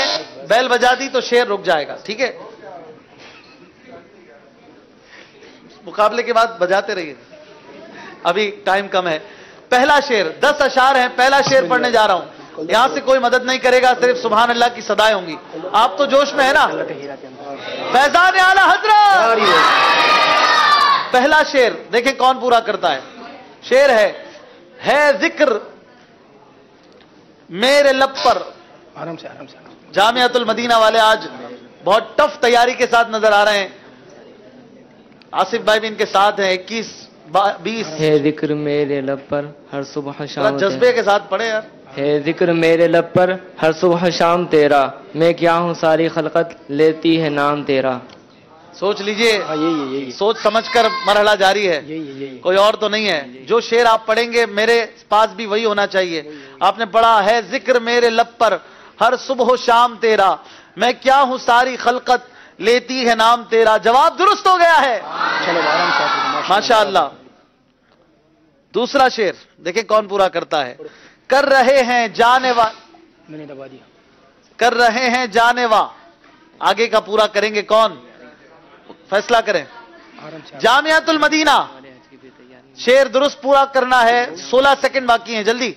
बैल बजा दी तो शेर रुक जाएगा, ठीक है? मुकाबले के बाद बजाते रहिए, अभी टाइम कम है। पहला शेर, 10 अशार हैं। पहला शेर पढ़ने जा रहा हूं। यहां से कोई मदद नहीं करेगा, सिर्फ सुभान अल्लाह की सदाएं होंगी। आप तो जोश में है ना? फैजान आला हजरत। पहला शेर देखें कौन पूरा करता है। शेर है जिक्र मेरे लब पर। आराम से आराम से। जामियातुल मदीना वाले आज बहुत टफ तैयारी के साथ नजर आ रहे हैं। आसिफ भाई भी इनके साथ हैं। 21-20 है जिक्र मेरे लब पर हर सुबह शाम, जज्बे के साथ पढ़े यार। है जिक्र मेरे लब पर हर सुबह शाम तेरा, मैं क्या हूँ सारी खलकत लेती है नाम तेरा। सोच लीजिए, सोच समझकर मरहला जारी है, कोई और तो नहीं है। जो शेर आप पढ़ेंगे मेरे पास भी वही होना चाहिए। आपने पढ़ा है जिक्र मेरे लब पर हर सुबह शाम तेरा, मैं क्या हूं सारी खलकत लेती है नाम तेरा। जवाब दुरुस्त हो गया है, माशाअल्लाह। दूसरा शेर देखें कौन पूरा करता है। कर रहे हैं जानेवा, मैंने दबा दिया। कर रहे हैं जानेवा, आगे का पूरा करेंगे कौन? फैसला करें। जामियातुल मदीना, शेर दुरुस्त पूरा करना है। 16 सेकंड बाकी हैं, जल्दी।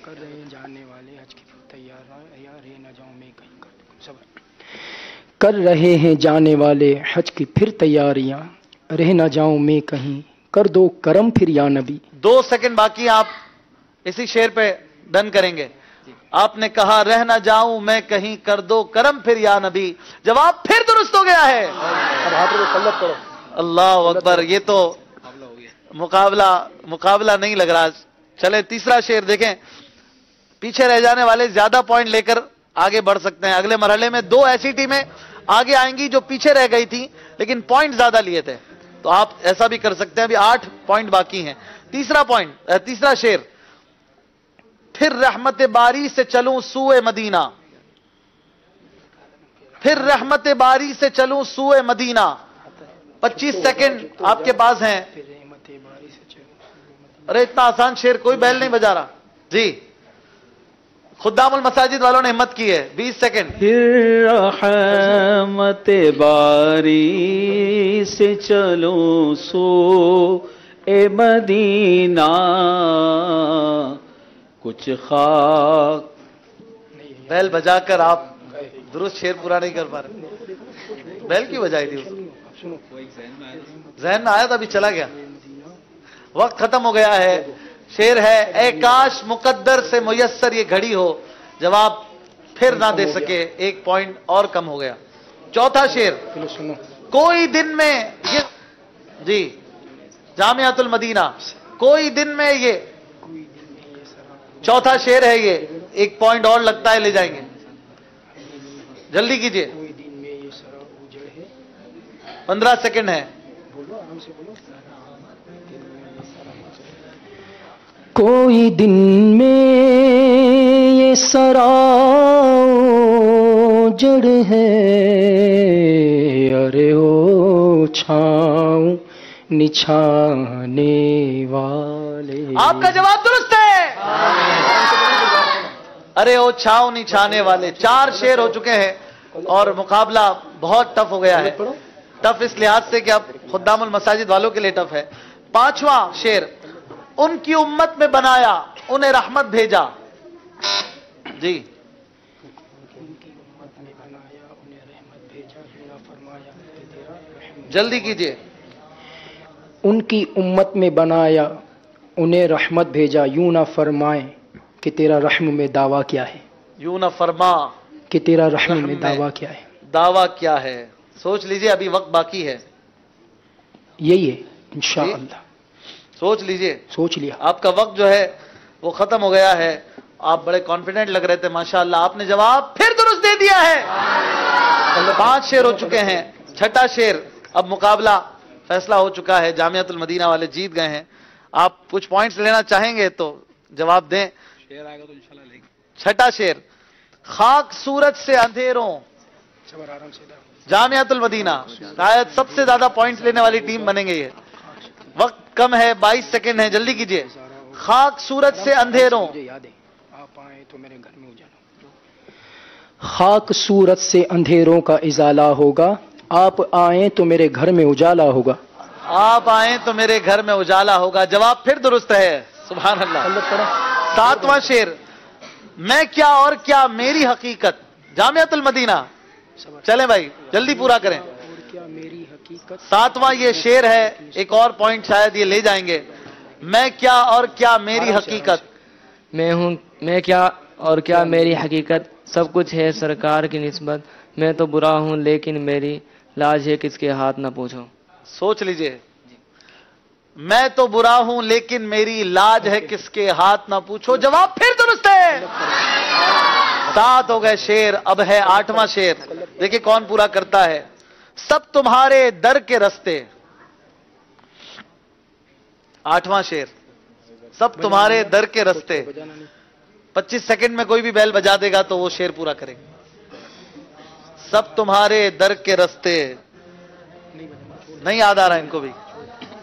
कर रहे हैं जाने वाले हज की फिर तैयारियां, रह ना जाऊं मैं कहीं, कर दो करम फिर या नबी। 2 सेकंड बाकी, आप इसी शेर पे डन करेंगे। आपने कहा रह ना जाऊं मैं कहीं, कर दो करम फिर या नबी। जवाब फिर दुरुस्त हो गया है। अल्लाह अकबर। ये तो मुकाबला नहीं लग रहा। चले तीसरा शेर देखें। पीछे रह जाने वाले ज्यादा पॉइंट लेकर आगे बढ़ सकते हैं। अगले मरहले में 2 ऐसी टीमें आगे आएंगी जो पीछे रह गई थी लेकिन पॉइंट ज्यादा लिए थे, तो आप ऐसा भी कर सकते हैं। अभी 8 पॉइंट बाकी हैं। तीसरा शेर, फिर रहमत बारी से चलूं सूए मदीना, फिर रहमत बारी से चलूं सूए मदीना। 25 सेकंड आपके पास हैं। अरे इतना आसान शेर कोई बैल नहीं बजा रहा जी। खुद्दामुल मसाजिद वालों ने हिम्मत की है। 20 सेकंड। फिर रहमत बारी से चलो सो ए मदीना, कुछ खाक। बैल बजाकर आप दुरुस्त शेर पूरा नहीं कर पा रहे। बैल क्यों बजाई थी? जहन में आया था, अभी चला गया। वक्त खत्म हो गया है। शेर है ए काश मुकद्दर से मुयस्सर ये घड़ी हो। जवाब फिर ना दे सके, 1 पॉइंट और कम हो गया। चौथा शेर, कोई दिन में ये जी जामियातुल मदीना, कोई दिन में ये चौथा शेर है ये, 1 पॉइंट और लगता है ले जाएंगे, जल्दी कीजिए, 15 सेकंड है। कोई दिन में ये सरा जड़ है, अरे ओ छाँव निछाने वाले। आपका जवाब दुरुस्त है। अरे ओ छाँव निछाने वाले। 4 शेर हो चुके हैं और मुकाबला बहुत टफ हो गया है। टफ इस लिहाज से कि अब खुद्दामुल मसाजिद वालों के लिए टफ है। 5वां शेर, उनकी उम्मत में बनाया, उन्हें रहमत भेजा। जी जल्दी कीजिए। उनकी उम्मत में बनाया, उन्हें रहमत भेजा, यूं ना फरमाए कि तेरा रहम में दावा क्या है। यूं ना फरमा कि तेरा रहम में दावा क्या है। दावा क्या है, सोच लीजिए, अभी वक्त बाकी है। यही है इंशाअल्लाह। सोच लीजिए। सोच लिया। आपका वक्त जो है वो खत्म हो गया है। आप बड़े कॉन्फिडेंट लग रहे थे, माशाअल्लाह आपने जवाब फिर दुरुस्त दे दिया है। 5 शेर हो चुके हैं। 6ठा शेर, अब मुकाबला फैसला हो चुका है, जामियातुल मदीना वाले जीत गए हैं। आप कुछ पॉइंट्स लेना चाहेंगे तो जवाब दें। शेर आएगा तो इंशाल्लाह लेंगे। 6ठा शेर, खाक सूरज से अंधेरों, जामियातुल मदीना शायद सबसे ज्यादा पॉइंट्स लेने वाली टीम बनेंगे ये। वक्त कम है, 22 सेकंड है, जल्दी कीजिए। खाक सूरज से अंधेरों, खाक सूरत से अंधेरों का इजाला होगा, आप आए तो मेरे घर में उजाला होगा। आप आए तो मेरे घर में उजाला होगा। जवाब फिर दुरुस्त है, सुभान अल्लाह। 7वां शेर, मैं क्या और क्या मेरी हकीकत, जामियातुल मदीना। चलें भाई जल्दी पूरा करें। 7वां ये शेर है, एक और पॉइंट शायद ये ले जाएंगे। मैं क्या और क्या मेरी हकीकत। मैं क्या और क्या मेरी हकीकत, सब कुछ है सरकार की निस्बत। मैं तो बुरा हूँ लेकिन मेरी लाज है किसके हाथ ना पूछो। सोच लीजिए। मैं तो बुरा हूं लेकिन मेरी लाज है किसके हाथ ना पूछो। जवाब फिर दुरुस्त है। 7 हो गए शेर, अब है 8वां शेर। देखिए कौन पूरा करता है। सब तुम्हारे दर के रस्ते, 8वां शेर, सब तुम्हारे दर के रस्ते। 25 सेकंड में कोई भी बैल बजा देगा तो वो शेर पूरा करेगा। सब तुम्हारे दर के रस्ते, नहीं याद आ रहा इनको भी,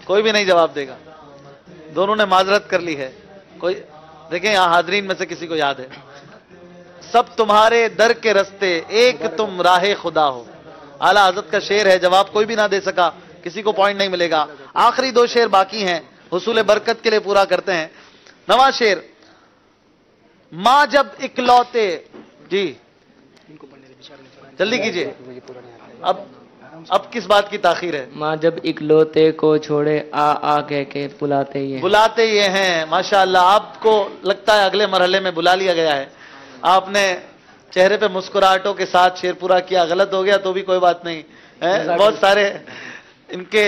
कोई भी नहीं जवाब देगा। दोनों ने माजरत कर ली है। कोई देखें यहां हाजरीन में से किसी को याद है। सब तुम्हारे दर के रस्ते, एक तुम राहे खुदा हो। आला हज़रत का शेर है। जवाब कोई भी ना दे सका, किसी को पॉइंट नहीं मिलेगा। आखिरी 2 शेर बाकी हैं, हुसूल बरकत के लिए पूरा करते हैं। 9वां शेर, मां जब इकलौते, जी जल्दी कीजिए। अब किस बात की ताखीर है। माँ जब इकलौते को छोड़े आ कह के बुलाते ये हैं। माशाअल्लाह, आपको लगता है अगले मरहले में बुला लिया गया है। आपने चेहरे पे मुस्कुराहटों के साथ शेर पूरा किया। गलत हो गया तो भी कोई बात नहीं है। बहुत सारे इनके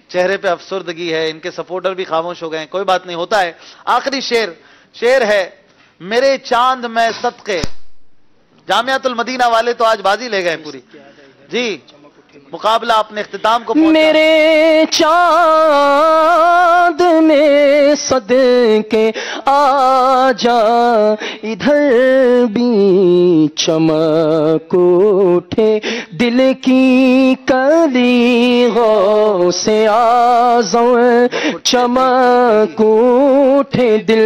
चेहरे पे अफसुर्दगी है, इनके सपोर्टर भी खामोश हो गए हैं। कोई बात नहीं, होता है। आखिरी शेर है, मेरे चांद में सदके। जामियातुल मदीना वाले तो आज बाजी ले गए पूरी। जी मुकाबला अपने इख्तिताम को पहुंचा। मेरे चांद में सदके आजा, इधर भी चमक उठे दिल की कली गौसे आज़म, चमक उठे दिल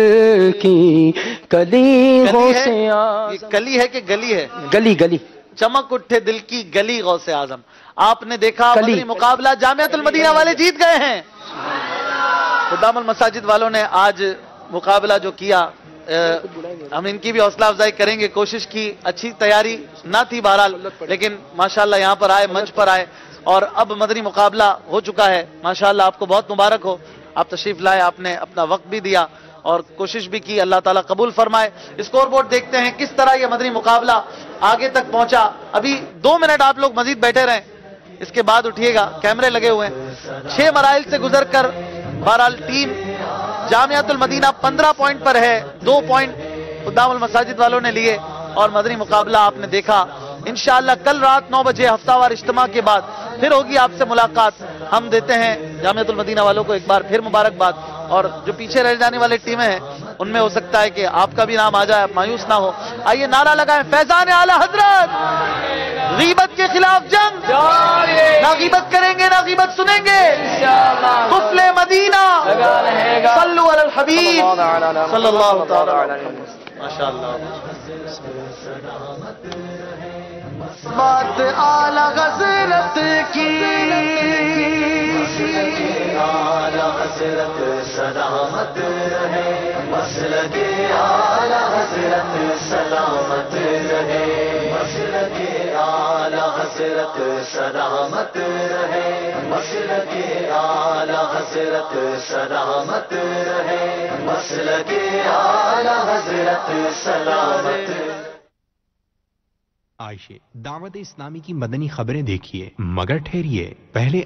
की कली गौसे आज़म। कली है कि गली है? गली। चमक उठे दिल की गली गौसे आजम। आपने देखा मदनी मुकाबला जामियातुल मदीना वाले जीत गए हैं। खुद्दामुल मसाजिद वालों ने आज मुकाबला जो किया, हम इनकी भी हौसला अफजाई करेंगे। कोशिश की, अच्छी तैयारी ना थी बहरहाल, लेकिन माशाअल्लाह यहाँ पर आए, मंच पर आए और अब मदनी मुकाबला हो चुका है। माशाअल्लाह आपको बहुत मुबारक हो, आप तशरीफ लाए, आपने अपना वक्त भी दिया और कोशिश भी की। अल्लाह ताला कबूल फरमाए। स्कोर बोर्ड देखते हैं किस तरह यह मदनी मुकाबला आगे तक पहुंचा। अभी 2 मिनट आप लोग मजीद बैठे रहें, इसके बाद उठिएगा, कैमरे लगे हुए हैं। 6 मराइल से गुजरकर बहरहाल टीम जामियातुल मदीना 15 पॉइंट पर है, 2 पॉइंट खुद्दामुल मसाजिद वालों ने लिए और मदनी मुकाबला आपने देखा। इंशाअल्लाह कल रात 9 बजे हफ्तावार इज्तिमा के बाद फिर होगी आपसे मुलाकात। हम देते हैं जामियातुल मदीना वालों को एक बार फिर मुबारकबाद, और जो पीछे रह जाने वाले टीमें हैं उनमें हो सकता है कि आपका भी नाम आ जाए, आप मायूस ना हो। आइए नारा लगाएं, फैजान आला हजरत, गीबत के खिलाफ जंग, ना गीबत करेंगे ना गीबत सुनेंगे, कुफले मदीना, सल्लु अलल हबीब सल्लल्लाहु तआला अलैहि वसल्लम। माशाअल्लाह। बात आला हजरत की, आला हजरत सलामत रहे, मसलके आला हजरत सलामत रहे, मसलके आला हजरत सलामत रहे, मसलके आला हजरत सलामत रहे, मसलके आला हजरत सलामत। आइए दावत इस्लामी की मदनी खबरें देखिए, मगर ठहरिए, पहले